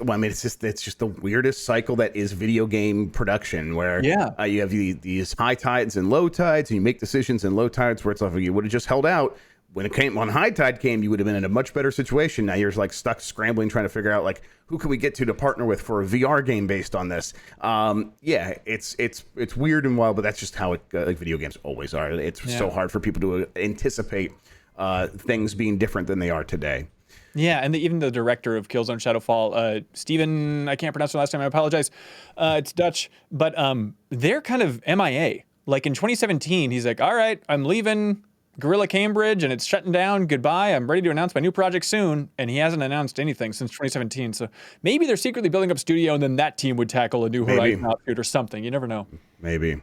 B: just the weirdest cycle that is video game production where you have these high tides and low tides and you make decisions in low tides where it's like you would have just held out. when High Tide came, you would have been in a much better situation. Now you're like stuck scrambling, trying to figure out like who can we get to partner with for a VR game based on this. Yeah, it's weird and wild, but that's just how like video games always are. It's so hard for people to anticipate things being different than they are today.
C: Yeah, and even the director of Killzone Shadowfall, Steven, I can't pronounce the last name, I apologize. It's Dutch, but they're kind of MIA. Like in 2017, he's like, all right, I'm leaving Guerrilla Cambridge and it's shutting down. Goodbye. I'm ready to announce my new project soon. And he hasn't announced anything since 2017. So maybe they're secretly building up a studio and then that team would tackle a new Horizon outfit or something. You never know.
B: Maybe.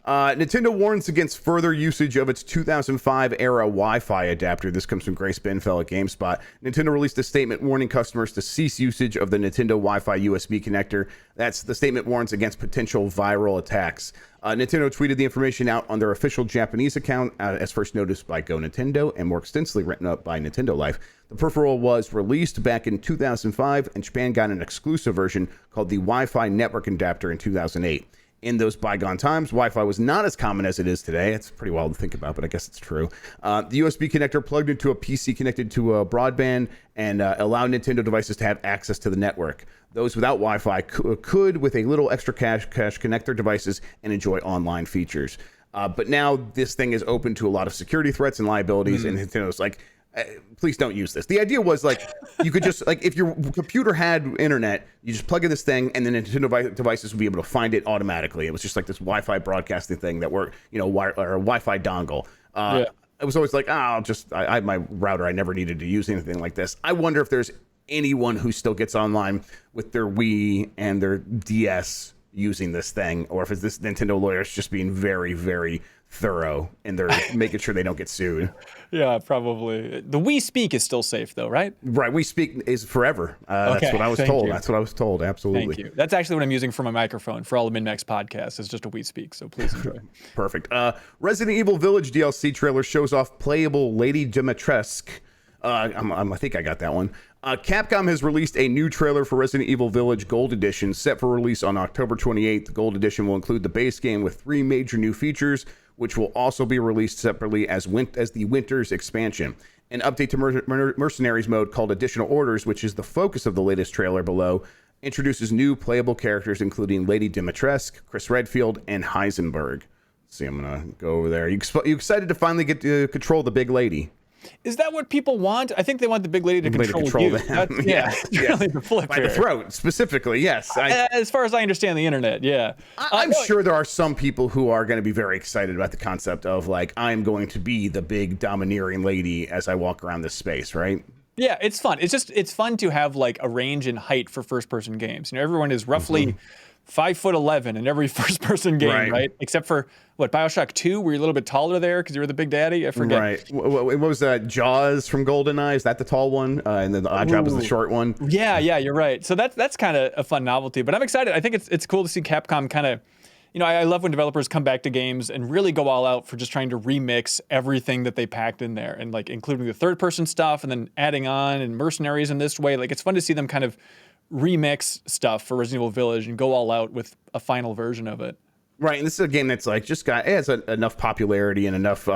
B: Nintendo warns against further usage of its 2005 era Wi-Fi adapter. This comes from Grace Benfell at GameSpot. Nintendo released a statement warning customers to cease usage of the Nintendo Wi-Fi USB connector. That's the statement warns against potential viral attacks. Nintendo tweeted the information out on their official Japanese account as first noticed by Go Nintendo and more extensively written up by Nintendo Life. The peripheral was released back in 2005 and Japan got an exclusive version called the Wi-Fi network adapter in 2008. In those bygone times, Wi-Fi was not as common as it is today. It's pretty wild to think about, but I guess it's true. The USB connector plugged into a PC connected to a broadband and allowed Nintendo devices to have access to the network. Those without Wi-Fi could, with a little extra cash, connect their devices and enjoy online features. But now this thing is open to a lot of security threats and liabilities, and Nintendo's like, please don't use this. The idea was like you could just like if your computer had internet, you just plug in this thing and then Nintendo devices would be able to find it automatically. It was just like this Wi-Fi broadcasting thing that worked, or a Wi-Fi dongle. It was always like, I had my router. I never needed to use anything like this. I wonder if there's anyone who still gets online with their Wii and their DS using this thing, or if it's this Nintendo lawyers just being very, very thorough and they're making sure they don't get sued.
C: Yeah, probably. The Wii Speak is still safe though, right?
B: Right. Wii Speak is forever.
C: Okay,
B: that's what I was told.
C: you.
B: That's what I was told. Absolutely.
C: Thank you. That's actually what I'm using for my microphone for all the MinMax podcasts. It's just a Wii Speak, so please enjoy.
B: Perfect. Resident Evil Village DLC trailer shows off playable Lady Dimitrescu. I think I got that one. Capcom has released a new trailer for Resident Evil Village Gold Edition, set for release on October 28th. The Gold Edition will include the base game with 3 major new features, which will also be released separately as the Winter's expansion. An update to Mercenaries mode called Additional Orders, which is the focus of the latest trailer below, introduces new playable characters including Lady Dimitrescu, Chris Redfield, and Heisenberg. Let's see, I'm going to go over there. You excited to finally get to control the big lady?
C: Is that what people want? I think they want the big lady to control you.
B: Them.
C: Yes. Really the flip
B: by the throat, specifically, yes.
C: As far as I understand the internet, yeah.
B: I'm sure there are some people who are going to be very excited about the concept of, like, I'm going to be the big domineering lady as I walk around this space, right?
C: Yeah, it's fun. It's fun to have, like, a range in height for first-person games. Everyone is roughly 5'11" in every first-person game, right? Except for BioShock 2, where you're a little bit taller there because you were the big daddy. I forget.
B: Right. What was that? Jaws from GoldenEye? Is that the tall one? And then the Oddjob is the short one.
C: Yeah, you're right. So that's kind of a fun novelty. But I'm excited. I think it's cool to see Capcom kind of. I love when developers come back to games and really go all out for just trying to remix everything that they packed in there, and like including the third-person stuff, and then adding on and Mercenaries in this way. Like it's fun to see them kind of remix stuff for Resident Evil Village and go all out with a final version of it.
B: Right, and this is a game that's like it has enough popularity and enough.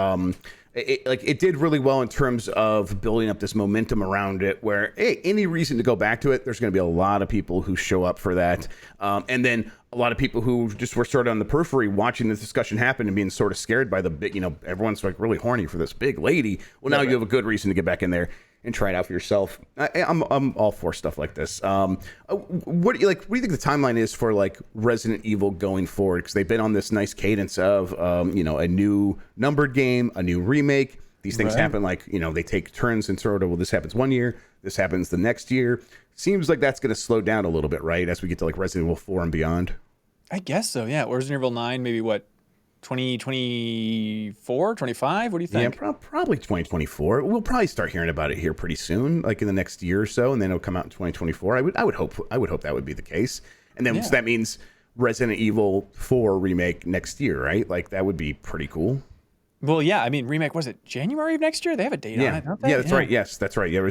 B: It did really well in terms of building up this momentum around it. Where any reason to go back to it, there's going to be a lot of people who show up for that, and then a lot of people who just were sort of on the periphery watching this discussion happen and being sort of scared by the big. Everyone's like really horny for this big lady. Well, now you have a good reason to get back in there and try it out for yourself. I'm all for stuff like this. What do you think the timeline is for like Resident Evil going forward? Because they've been on this nice cadence of a new numbered game, a new remake. These things happen they take turns and sort of, well, this happens one year, this happens the next year. Seems like that's going to slow down a little bit, right? As we get to like Resident Evil 4 and beyond.
C: I guess so, yeah. Resident Evil 9, maybe 2024, 25? What do you think?
B: Yeah, probably 2024. We'll probably start hearing about it here pretty soon, like in the next year or so, and then it'll come out in 2024. I would hope that would be the case. And then so that means Resident Evil 4 remake next year, right? Like that would be pretty cool.
C: Well, yeah, I mean, remake, was it January of next year? They have a date on it, don't they?
B: Yeah, that's right. Yes, that's right. Yeah,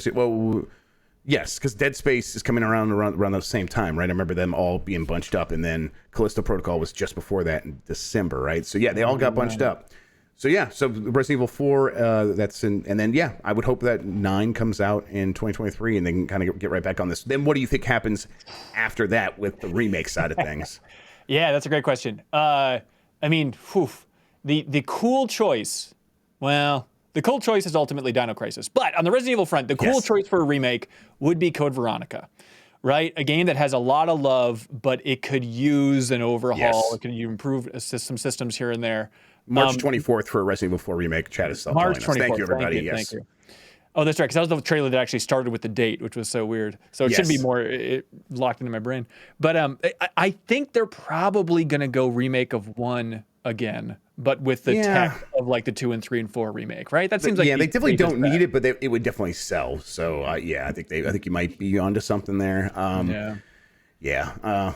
B: yes, because Dead Space is coming around the same time, right? I remember them all being bunched up, and then Callisto Protocol was just before that in December, right? So yeah, they all got bunched up. So yeah, so Resident Evil 4, that's in, and then yeah, I would hope that 9 comes out in 2023, and they can kind of get right back on this. Then what do you think happens after that with the remake side of things?
C: Yeah, that's a great question. I mean, the cool choice. Well, the cool choice is ultimately Dino Crisis, but on the Resident Evil front, the cool choice for a remake would be Code Veronica. Right, a game that has a lot of love, but it could use an overhaul. It could improve some systems here and there.
B: March 24th for a Resident Evil 4 remake. Chat is still
C: March 24th.
B: Thank you, everybody.
C: Thank you. Oh, that's right, because that was the trailer that actually started with the date, which was so weird. So it should be more locked into my brain. But I think they're probably going to go remake of 1 again, but with the tech of like the 2 and 3 and 4 remake, right? That seems like
B: they definitely don't need it, but it would definitely sell. So I think you might be onto something there.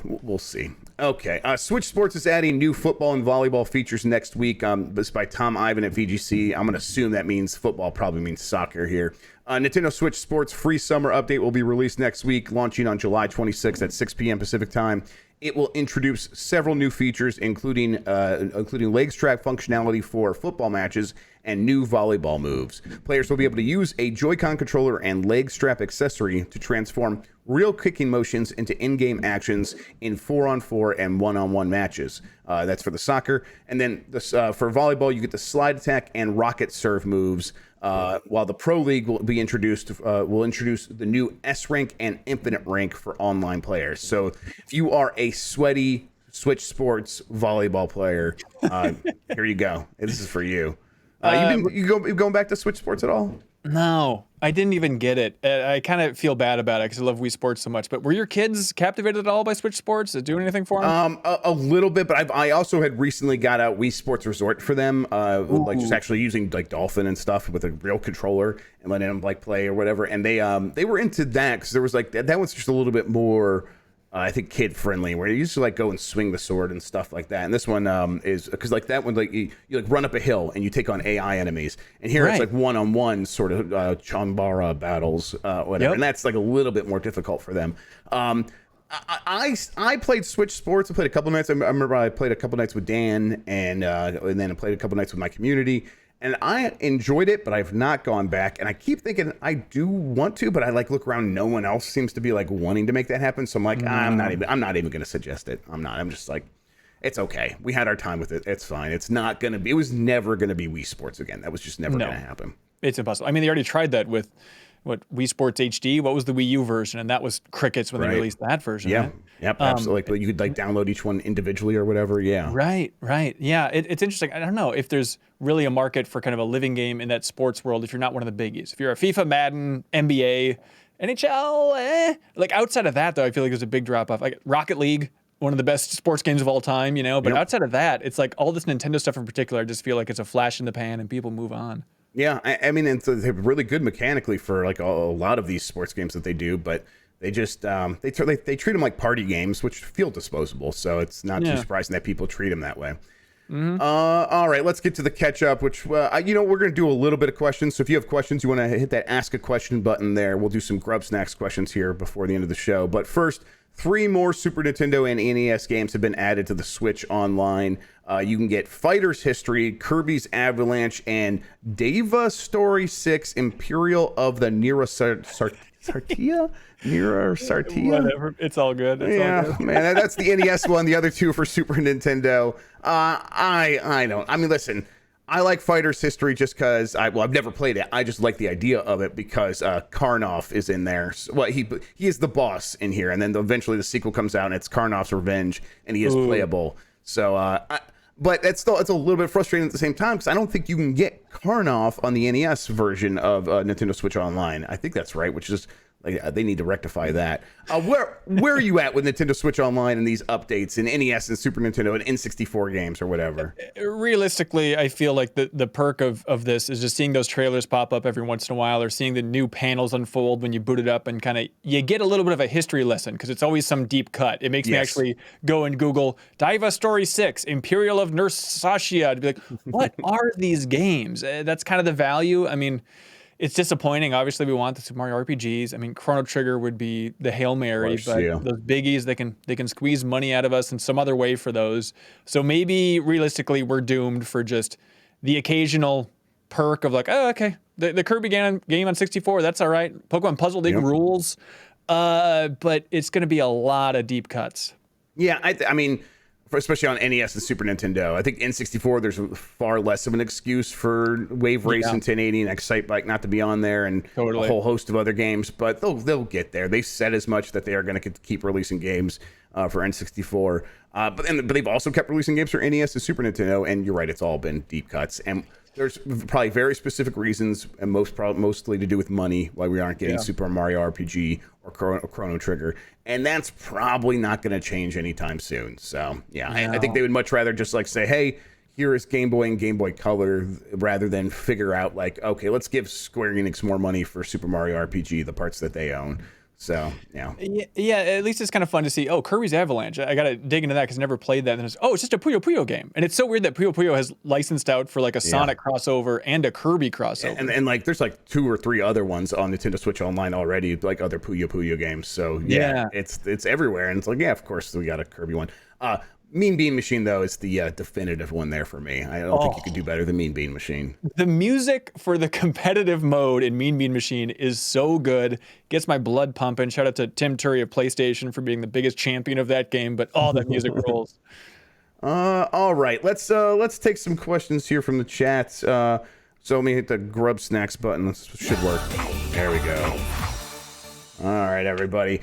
B: We'll see. Okay, Switch Sports is adding new football and volleyball features next week. This is by Tom Ivan at VGC. I'm going to assume that means football, probably means soccer here. Nintendo Switch Sports free summer update will be released next week, launching on July 26th at 6 p.m. Pacific time. It will introduce several new features, including leg strap functionality for football matches and new volleyball moves. Players will be able to use a Joy-Con controller and leg strap accessory to transform real kicking motions into in-game actions in 4-on-4 and 1-on-1 matches. That's for the soccer. And then for volleyball, you get the slide attack and rocket serve moves. While the Pro League will introduce the new S rank and Infinite rank for online players. So if you are a sweaty Switch Sports volleyball player, here you go. This is for you. You going back to Switch Sports at all?
C: No, I didn't even get it. I kind of feel bad about it because I love Wii Sports so much. But were your kids captivated at all by Switch Sports? Did it do anything for them?
B: A little bit, but I also had recently got out Wii Sports Resort for them, like just actually using like Dolphin and stuff with a real controller and letting them like play or whatever. And they were into that because there was like that one's just a little bit more. I think kid friendly, where you used to like go and swing the sword and stuff like that. And this one is because like that one, like you like run up a hill and you take on AI enemies. And here it's like 1-on-1 sort of Chambara battles, whatever. And that's like a little bit more difficult for them. I played Switch Sports. I played a couple nights. I remember I played a couple nights with Dan, and then I played a couple nights with my community. And I enjoyed it, but I've not gone back. And I keep thinking I do want to, but I like look around. No one else seems to be like wanting to make that happen. So I'm like, I'm not even going to suggest it. I'm just like, it's okay. We had our time with it. It's fine. It's not going to be. It was never going to be Wii Sports again. That was just never going to happen.
C: It's impossible. I mean, they already tried that with Wii Sports HD. What was the Wii U version? And that was crickets when they released that version.
B: Yeah.
C: Right?
B: Yep. Absolutely. But you could like download each one individually or whatever. Yeah.
C: Right. Yeah. It's interesting. I don't know if there's really a market for kind of a living game in that sports world if you're not one of the biggies. If you're a FIFA, Madden, NBA, NHL, like outside of that, though, I feel like there's a big drop off. Like Rocket League, one of the best sports games of all time, you know. But outside of that, it's like all this Nintendo stuff in particular, I just feel like it's a flash in the pan and people move on.
B: Yeah, I mean, they're really good mechanically for like a lot of these sports games that they do, but they just they treat them like party games, which feel disposable. So it's not too surprising that people treat them that way. All right, let's get to the catch up, which we're going to do a little bit of questions. So if you have questions, you want to hit that ask a question button there. We'll do some GrubbSnax questions here before the end of the show. But first, 3 more Super Nintendo and NES games have been added to the Switch Online. You can get Fighter's History, Kirby's Avalanche, and Deva Story 6, Imperial of the Sartia?
C: Whatever. It's all good. It's all good.
B: Man, that's the NES one. The other 2 for Super Nintendo. I don't. I mean, listen, I like Fighter's History just because I've never played it. I just like the idea of it because Karnoff is in there. Well, he is the boss in here, and then eventually the sequel comes out and it's Karnoff's Revenge, and he is playable. So, but it's a little bit frustrating at the same time because I don't think you can get Karnoff on the NES version of Nintendo Switch Online. I think that's right, which is like they need to rectify that. Where are you at with Nintendo Switch Online and these updates in NES and Super Nintendo and N64 games or whatever?
C: Realistically, I feel like the perk of this is just seeing those trailers pop up every once in a while, or seeing the new panels unfold when you boot it up, and kind of you get a little bit of a history lesson because it's always some deep cut. It makes me actually go and Google Daiva Story 6, Imperial of Nursassia, to be like, what are these games? That's kind of the value. I mean, it's disappointing. Obviously, we want the Super Mario RPGs. I mean, Chrono Trigger would be the Hail Mary, but those biggies, they can squeeze money out of us in some other way for those. So maybe realistically, we're doomed for just the occasional perk of like, oh, okay, the Kirby game on 64, that's all right. Pokemon Puzzle League rules. But it's going to be a lot of deep cuts.
B: Yeah, I mean, especially on NES and Super Nintendo. I think N64, there's far less of an excuse for Wave Race and 1080 and Excite Bike not to be on there, and a whole host of other games. But they'll get there. They've said as much that they are going to keep releasing games for N64. But they've also kept releasing games for NES and Super Nintendo. And you're right, it's all been deep cuts. And there's probably very specific reasons, and mostly to do with money, why we aren't getting Super Mario RPG or Chrono Trigger. And that's probably not going to change anytime soon. So, I think they would much rather just like say, hey, here is Game Boy and Game Boy Color, rather than figure out like, okay, let's give Square Enix more money for Super Mario RPG, the parts that they own. So,
C: yeah, at least it's kind of fun to see, oh, Kirby's Avalanche. I got to dig into that because I never played that. And it's just a Puyo Puyo game. And it's so weird that Puyo Puyo has licensed out for like a Sonic crossover and a Kirby crossover.
B: And like there's like 2 or 3 other ones on Nintendo Switch Online already, like other Puyo Puyo games. So, it's everywhere. And it's like, of course we got a Kirby one. Mean Bean Machine, though, is the definitive one there for me. I don't think you could do better than Mean Bean Machine.
C: The music for the competitive mode in Mean Bean Machine is so good. Gets my blood pumping. Shout out to Tim Turry of PlayStation for being the biggest champion of that game, but all that music rules.
B: All right, let's take some questions here from the chat. So let me hit the GrubbSnax button. This should work. There we go. All right, everybody.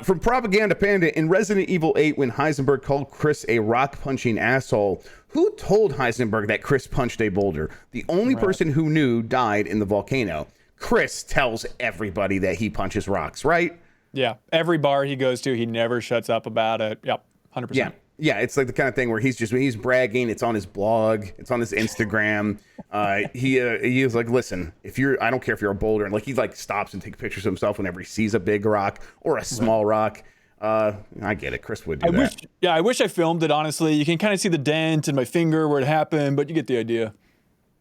B: From Propaganda Panda, in Resident Evil 8, when Heisenberg called Chris a rock-punching asshole, who told Heisenberg that Chris punched a boulder? The only person who knew died in the volcano. Chris tells everybody that he punches rocks, right?
C: Yeah, every bar he goes to, he never shuts up about it. Yep, 100%.
B: Yeah, it's like the kind of thing where he's bragging. It's on his blog. It's on his Instagram. He is like, listen, I don't care if you're a boulder. And like he like stops and takes pictures of himself whenever he sees a big rock or a small rock. I get it. Chris would do that.
C: I wish I filmed it. Honestly, you can kind of see the dent in my finger where it happened, but you get the idea.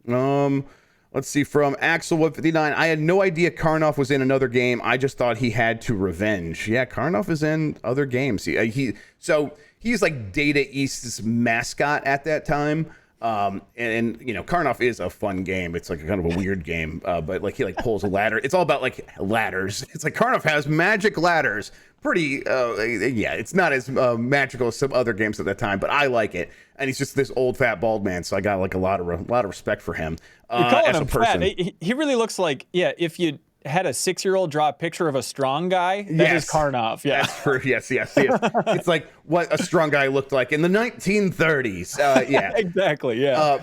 B: Let's see, from Axel159. I had no idea Karnoff was in another game. I just thought he had to revenge. Yeah, Karnoff is in other games. He's like Data East's mascot at that time. And you know, Karnoff is a fun game. It's like a kind of a weird game, but like he like pulls a ladder. It's all about like ladders. It's like Karnoff has magic ladders. Pretty, it's not as magical as some other games at that time, but I like it. And he's just this old fat bald man, so I got like a lot of respect for him.
C: You're calling him fat. He really looks like, if you had a 6-year-old draw a picture of a strong guy, that is Karnoff. Yeah,
B: that's true. Yes. It's like what a strong guy looked like in the 1930s.
C: Exactly. Yeah.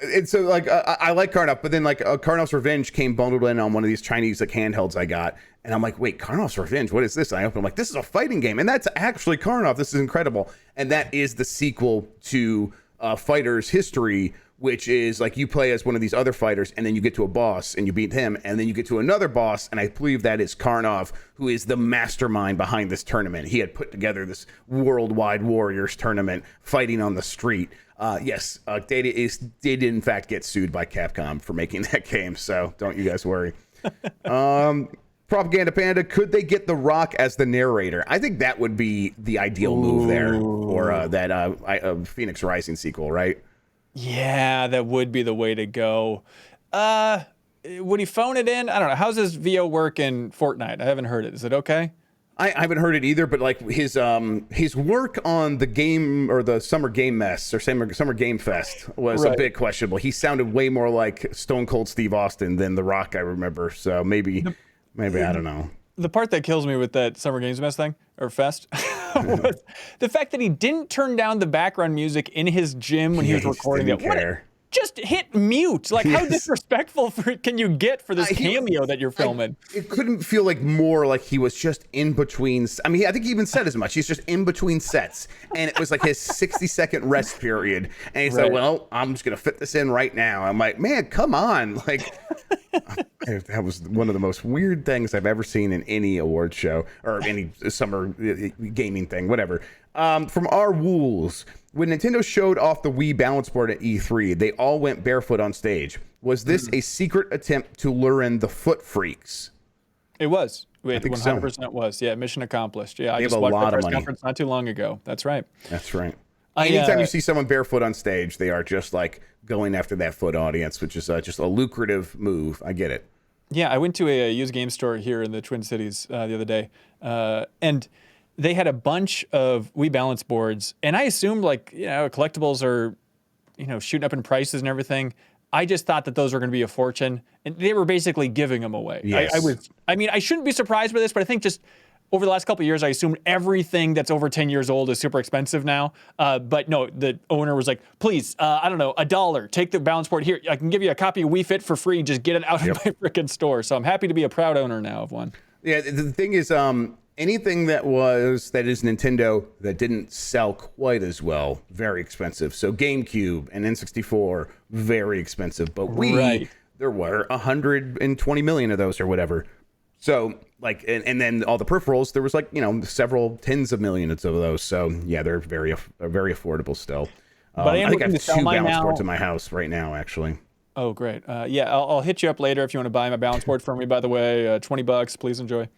B: And so like I like Karnoff, but then like Karnoff's Revenge came bundled in on one of these Chinese like handhelds I got, and I'm like, wait, Karnoff's Revenge, what is this? And I open, I'm like, this is a fighting game, and that's actually Karnoff. This is incredible, and that is the sequel to Fighters History, which is like you play as one of these other fighters, and then you get to a boss and you beat him, and then you get to another boss, and I believe that is Karnoff, who is the mastermind behind this tournament. He had put together this worldwide warriors tournament fighting on the street. Data did in fact get sued by Capcom for making that game, so don't you guys worry. Propaganda Panda, could they get The Rock as the narrator? I think that would be the ideal move there, or that Phoenix Rising sequel, right?
C: Yeah, that would be the way to go. Would he phone it in? I don't know. How's his VO work in Fortnite? I haven't heard it. Is it okay?
B: I haven't heard it either, but like his work on the game or the Summer Game Mess or Summer Game Fest was a bit questionable. He sounded way more like Stone Cold Steve Austin than The Rock I remember. So maybe I don't know.
C: The part that kills me with that Summer Games Mess thing or Fest was the fact that he didn't turn down the background music in his gym when he was recording it. Just hit mute. Like, how disrespectful can you get for this cameo that you're filming?
B: It couldn't feel like more like he was just in between. I mean, I think he even said as much. He's just in between sets. And it was like his 60-second rest period. And he said, well, I'm just going to fit this in right now. I'm like, man, come on. Like, that was one of the most weird things I've ever seen in any award show or any summer gaming thing, whatever. From our Wools, when Nintendo showed off the Wii balance board at E3, they all went barefoot on stage. Was this a secret attempt to lure in the foot freaks?
C: It was. I think 100%
B: so.
C: It was. Yeah, mission accomplished. Yeah,
B: I
C: just watched the press conference not too long ago. That's right.
B: That's right. Anytime you see someone barefoot on stage, they are just like going after that foot audience, which is just a lucrative move. I get it.
C: Yeah, I went to a used game store here in the Twin Cities the other day, and they had a bunch of Wii Balance boards, and I assumed collectibles are, shooting up in prices and everything. I just thought that those were going to be a fortune, and they were basically giving them away.
B: Yes.
C: I shouldn't be surprised by this, but I think just over the last couple of years, I assumed everything that's over 10 years old is super expensive now. But no, the owner was like, please, I don't know, $1. Take the balance board here. I can give you a copy of Wii Fit for free. Just get it out of my freaking store. So I'm happy to be a proud owner now of one.
B: Yeah, the thing is, anything that is Nintendo that didn't sell quite as well, very expensive. So GameCube and N64, very expensive. But Wii, there were 120 million of those or whatever. So and then all the peripherals, there was several tens of millions of those. So yeah, they're very affordable still.
C: But
B: I think I have 2 balance
C: now.
B: boards in my house right now, actually.
C: Oh, great. Yeah, I'll hit you up later if you want to buy my balance board for me, by the way. $20, please enjoy.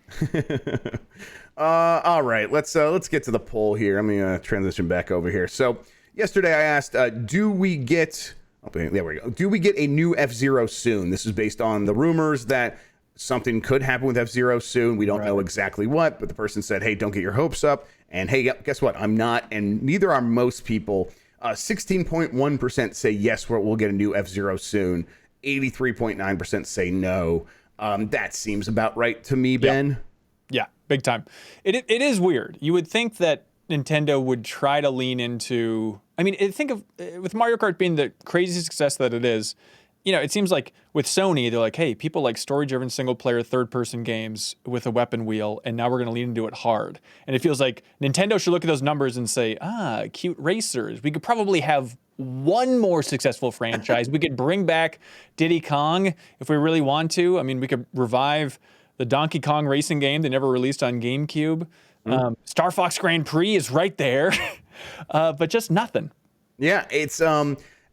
B: All right, let's get to the poll here. I'm going to transition back over here. So yesterday I asked, do we get a new F-Zero soon? This is based on the rumors that something could happen with F-Zero soon. We don't know exactly what, but the person said, hey, don't get your hopes up. And hey, guess what? I'm not, and neither are most people. 16.1% say yes, we'll get a new F-Zero soon. 83.9% say no. That seems about right to me, Ben.
C: Yeah, big time. It is weird. You would think that Nintendo would try to lean into... think of with Mario Kart being the crazy success that it is, it seems like with Sony, they're like, hey, people like story-driven single-player third-person games with a weapon wheel, and now we're going to lean into it hard. And it feels like Nintendo should look at those numbers and say, cute racers. We could probably have one more successful franchise. We could bring back Diddy Kong if we really want to. We could revive the Donkey Kong racing game they never released on GameCube. Star Fox Grand Prix is right there, but just nothing.
B: Yeah, it's...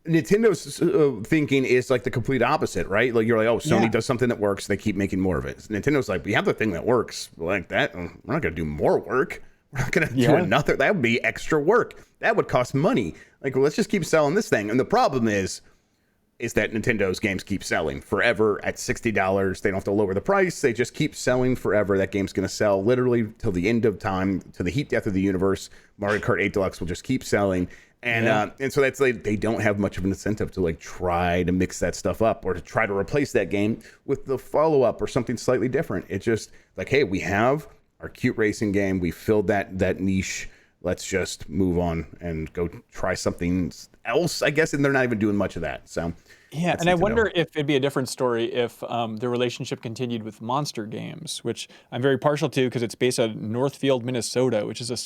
B: Nintendo's thinking is like the complete opposite, right? Like you're like, oh, Sony does something that works, they keep making more of it. Nintendo's like, we have the thing that works like that. We're not going to do more work. We're not going to do another. That would be extra work. That would cost money. Like, let's just keep selling this thing. And the problem is that Nintendo's games keep selling forever at $60. They don't have to lower the price. They just keep selling forever. That game's going to sell literally till the end of time, to the heat death of the universe. Mario Kart 8 Deluxe will just keep selling. And so that's like they don't have much of an incentive to like try to mix that stuff up or to try to replace that game with the follow-up or something slightly different. It's just like, hey, we have our cute racing game. We filled that niche. Let's just move on and go try something else, I guess. And they're not even doing much of that. So
C: yeah, and I wonder if it'd be a different story if the relationship continued with Monster Games, which I'm very partial to because it's based out of Northfield, Minnesota, which is a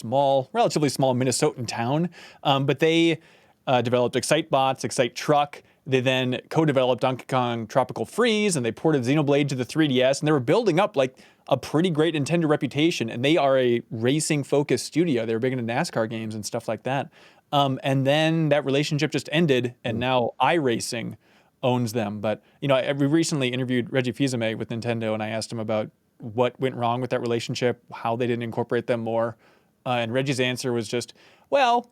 C: relatively small Minnesotan town. But they developed Excitebots, Excite Truck. They then co-developed Donkey Kong Tropical Freeze, and they ported Xenoblade to the 3DS, and they were building up like a pretty great Nintendo reputation. And they are a racing-focused studio. They were big into NASCAR games and stuff like that. And then that relationship just ended, and now iRacing owns them. But we recently interviewed Reggie Fils-Aimé with Nintendo, and I asked him about what went wrong with that relationship, how they didn't incorporate them more. And Reggie's answer was just, well,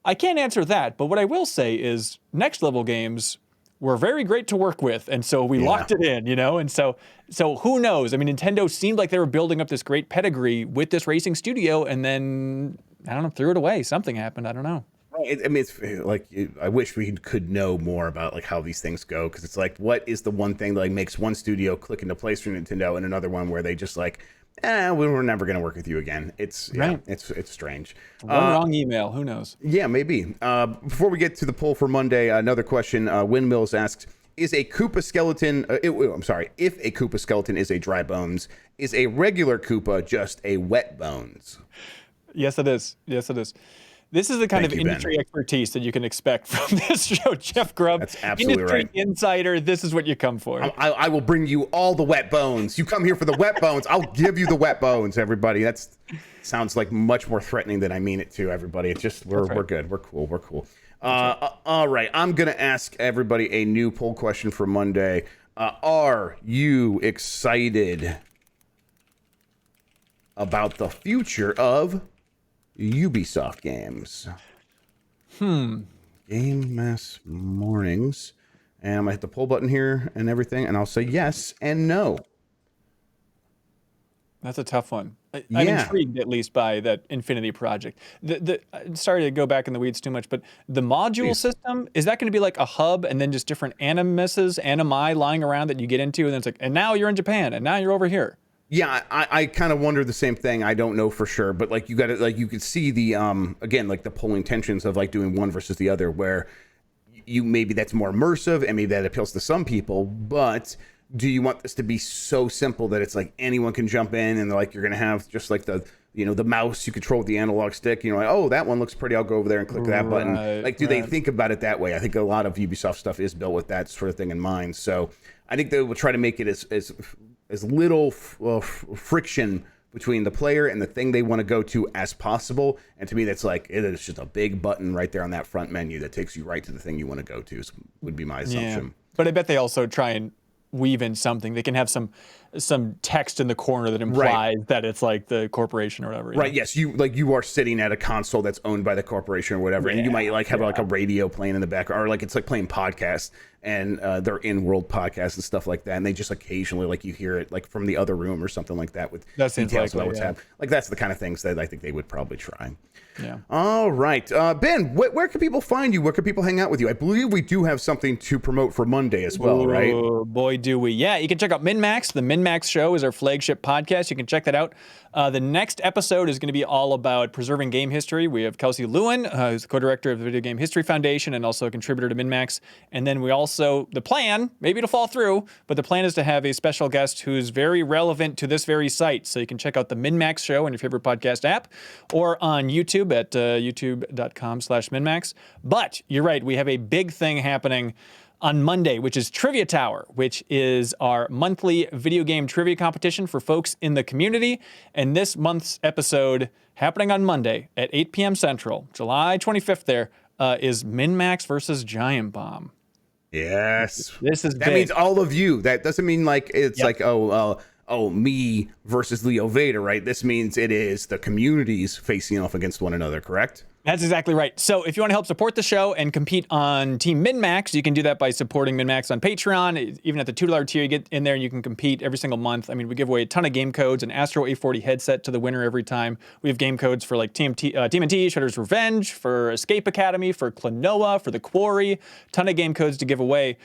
C: I can't answer that, but what I will say is Next Level Games were very great to work with, and so we locked it in, and so who knows? Nintendo seemed like they were building up this great pedigree with this racing studio, and then I don't know, threw it away. Something happened. I don't know.
B: It's like I wish we could know more about like how these things go, because it's like, what is the one thing that like makes one studio click into place for Nintendo and another one where they just like, we're never going to work with you again. It's it's strange.
C: One wrong email, who knows? Yeah,
B: maybe. Before we get to the poll for Monday, another question. Windmills asks, is a Koopa skeleton? If a Koopa skeleton is a dry bones, is a regular Koopa just a wet bones?
C: Yes, it is. This is the kind of industry expertise that you can expect from this show, Jeff Grubb.
B: That's absolutely
C: industry
B: right.
C: Insider, this is what you come for.
B: I will bring you all the wet bones. You come here for the wet bones. I'll give you the wet bones, everybody. That sounds like much more threatening than I mean it to, everybody. It's just, we're good. We're cool. All right. I'm going to ask everybody a new poll question for Monday. Are you excited about the future of Ubisoft games? Game Mass Mornings. And I'm going to hit the poll button here and everything, and I'll say yes and no.
C: That's a tough one. I'm intrigued at least by that Infinity project. Sorry to go back in the weeds too much, but the module system, is that going to be like a hub and then just different animi lying around that you get into, and then it's like, and now you're in Japan, and now you're over here?
B: Yeah, I kind of wonder the same thing. I don't know for sure, but like you got to like you could see the again like the polling tensions of like doing one versus the other, where you maybe that's more immersive and maybe that appeals to some people, but do you want this to be so simple that it's like anyone can jump in and like you're gonna have just like the the mouse you control with the analog stick, like, oh, that one looks pretty, I'll go over there and click that button. Like, do they think about it that way? I think a lot of Ubisoft stuff is built with that sort of thing in mind. So I think they will try to make it as little friction between the player and the thing they want to go to as possible. And to me, that's like, it is just a big button right there on that front menu that takes you right to the thing you want to go to, would be my assumption.
C: Yeah. But I bet they also try and weave in something. They can have some text in the corner that implies that it's like the corporation or whatever.
B: Right. Yes. You are sitting at a console that's owned by the corporation or whatever, and you might like have like a radio playing in the background, or like it's like playing podcasts and they're in-world podcasts and stuff like that, and they just occasionally like you hear it like from the other room or something like that with details about what's happening. Like that's the kind of things that I think they would probably try.
C: Yeah.
B: All right, Ben, where can people find you? Where can people hang out with you? I believe we do have something to promote for Monday as well, right?
C: Oh, boy, do we. Yeah, you can check out MinMax. The MinMax Show is our flagship podcast. You can check that out. The next episode is going to be all about preserving game history. We have Kelsey Lewin, who's the co-director of the Video Game History Foundation and also a contributor to MinMax. And then we also, the plan, maybe it'll fall through, but the plan is to have a special guest who's very relevant to this very site. So you can check out the MinMax Show on your favorite podcast app or on YouTube at youtube.com/MinMax. But you're right, we have a big thing happening on Monday, which is Trivia Tower, which is our monthly video game trivia competition for folks in the community. And this month's episode, happening on Monday at 8 p.m. Central, July 25th there, is MinMax versus Giant Bomb.
B: Yes.
C: This is
B: that
C: big.
B: means all of you. That doesn't mean like it's like, me versus Leo Vader, right? This means it is the communities facing off against one another, correct?
C: That's exactly right. So if you want to help support the show and compete on Team MinMax, you can do that by supporting MinMax on Patreon. Even at the $2 tier, you get in there and you can compete every single month. I mean, we give away a ton of game codes, an Astro A40 headset to the winner every time. We have game codes for like TMNT, Shredder's Revenge, for Escape Academy, for Klonoa, for The Quarry. Ton of game codes to give away.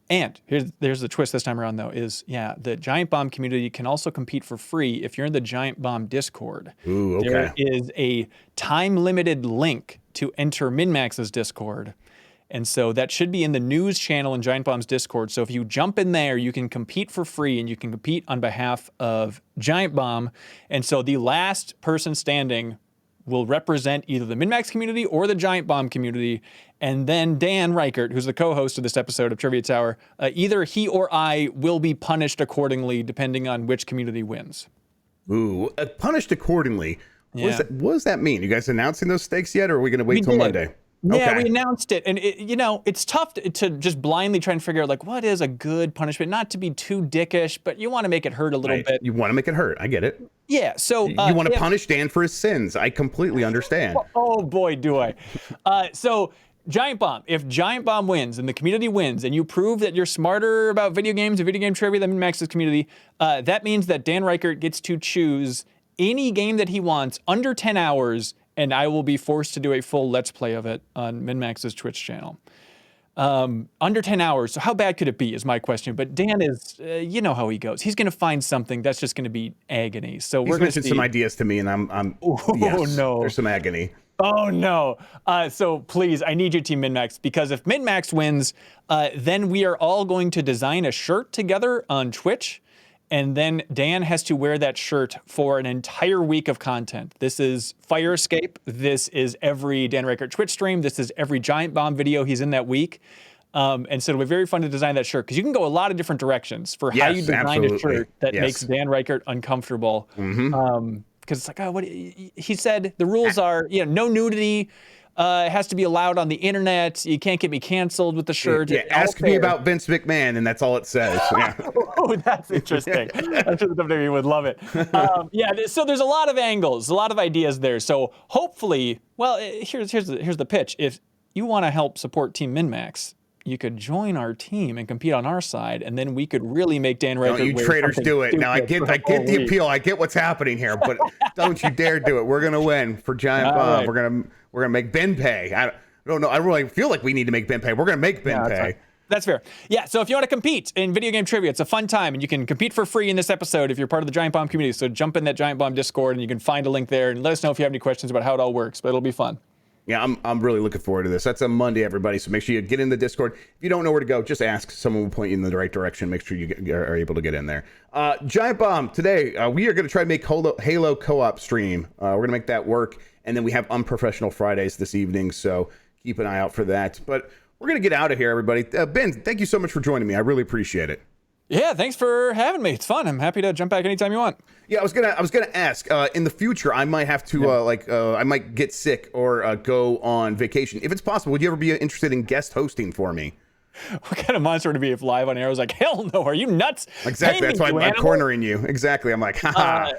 C: And there's the twist this time around, though, is, the Giant Bomb community can also compete for free if you're in the Giant Bomb Discord.
B: Ooh, okay.
C: There is a time-limited link to enter MinMax's Discord. And so that should be in the news channel in Giant Bomb's Discord. So if you jump in there, you can compete for free, and you can compete on behalf of Giant Bomb. And so the last person standing will represent either the MinMax community or the Giant Bomb community. And then Dan Reichert, who's the co-host of this episode of Trivia Tower, either he or I will be punished accordingly depending on which community wins.
B: Ooh, punished accordingly. What does that mean? You guys announcing those stakes yet, or are we going to wait till Monday?
C: Yeah,
B: okay.
C: We announced it, and it's tough to just blindly try and figure out like what is a good punishment, not to be too dickish, but you want to make it hurt a little bit.
B: You want to make it hurt. I get it.
C: Yeah, so
B: you want to punish Dan for his sins. I completely understand.
C: Oh boy, do I. So Giant Bomb, if Giant Bomb wins and the community wins, and you prove that you're smarter about video games and video game trivia than MinMax's community, that means that Dan Reichert gets to choose any game that he wants under 10 hours. And I will be forced to do a full Let's Play of it on MinMax's Twitch channel. Under 10 hours. So how bad could it be is my question. But Dan is, you know how he goes. He's going to find something that's just going to be agony. So we're going to see
B: some ideas to me, and I'm
C: no.
B: There's some agony.
C: Oh, no. So please, I need you, Team MinMax, because if MinMax wins, then we are all going to design a shirt together on Twitch. And then Dan has to wear that shirt for an entire week of content. This is Fire Escape. This is every Dan Reichert Twitch stream. This is every Giant Bomb video he's in that week. And so it'll be very fun to design that shirt because you can go a lot of different directions for how you design a shirt that makes Dan Reichert uncomfortable. Because it's like, what he said, the rules are, no nudity. It has to be allowed on the internet. You can't get me canceled with the shirt.
B: Yeah, ask me about Vince McMahon, and that's all it says. Yeah.
C: Oh, that's interesting. I'm sure the WWE would love it. So there's a lot of angles, a lot of ideas there. So hopefully, well, here's the pitch. If you want to help support Team MinMax, you could join our team and compete on our side, and then we could really make Dan Reichert.
B: Don't you traitors do it. Now I get the appeal. I get what's happening here, but don't you dare do it. We're gonna win for Giant Bomb. Right. We're gonna make Ben pay. I don't know. I really feel like we need to make Ben pay. We're gonna make Ben pay.
C: That's fair. Yeah, so if you want to compete in video game trivia, it's a fun time, and you can compete for free in this episode if you're part of the Giant Bomb community. So jump in that Giant Bomb Discord, and you can find a link there, and let us know if you have any questions about how it all works, but it'll be fun.
B: Yeah, I'm really looking forward to this. That's a Monday, everybody, so make sure you get in the Discord. If you don't know where to go, just ask. Someone will point you in the right direction. Make sure you are able to get in there. Giant Bomb, today, we are going to try to make Halo co-op stream. We're going to make that work, and then we have Unprofessional Fridays this evening, so keep an eye out for that. But we're going to get out of here, everybody. Ben, thank you so much for joining me. I really appreciate it.
C: Yeah, thanks for having me. It's fun. I'm happy to jump back anytime you want.
B: Yeah, I was gonna ask. In the future, I might have to I might get sick or go on vacation. If it's possible, would you ever be interested in guest hosting for me?
C: What kind of monster would it be if live on air was like, hell no, are you nuts?
B: Exactly. That's why I'm cornering you. Exactly. I'm like, haha.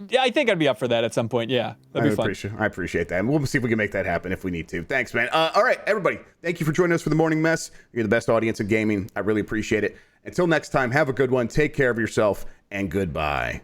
C: Yeah, I think I'd be up for that at some point. Yeah, that'd be fun.
B: I appreciate that. And we'll see if we can make that happen if we need to. Thanks, man. All right, everybody. Thank you for joining us for the Morning Mess. You're the best audience in gaming. I really appreciate it. Until next time, have a good one. Take care of yourself, and goodbye.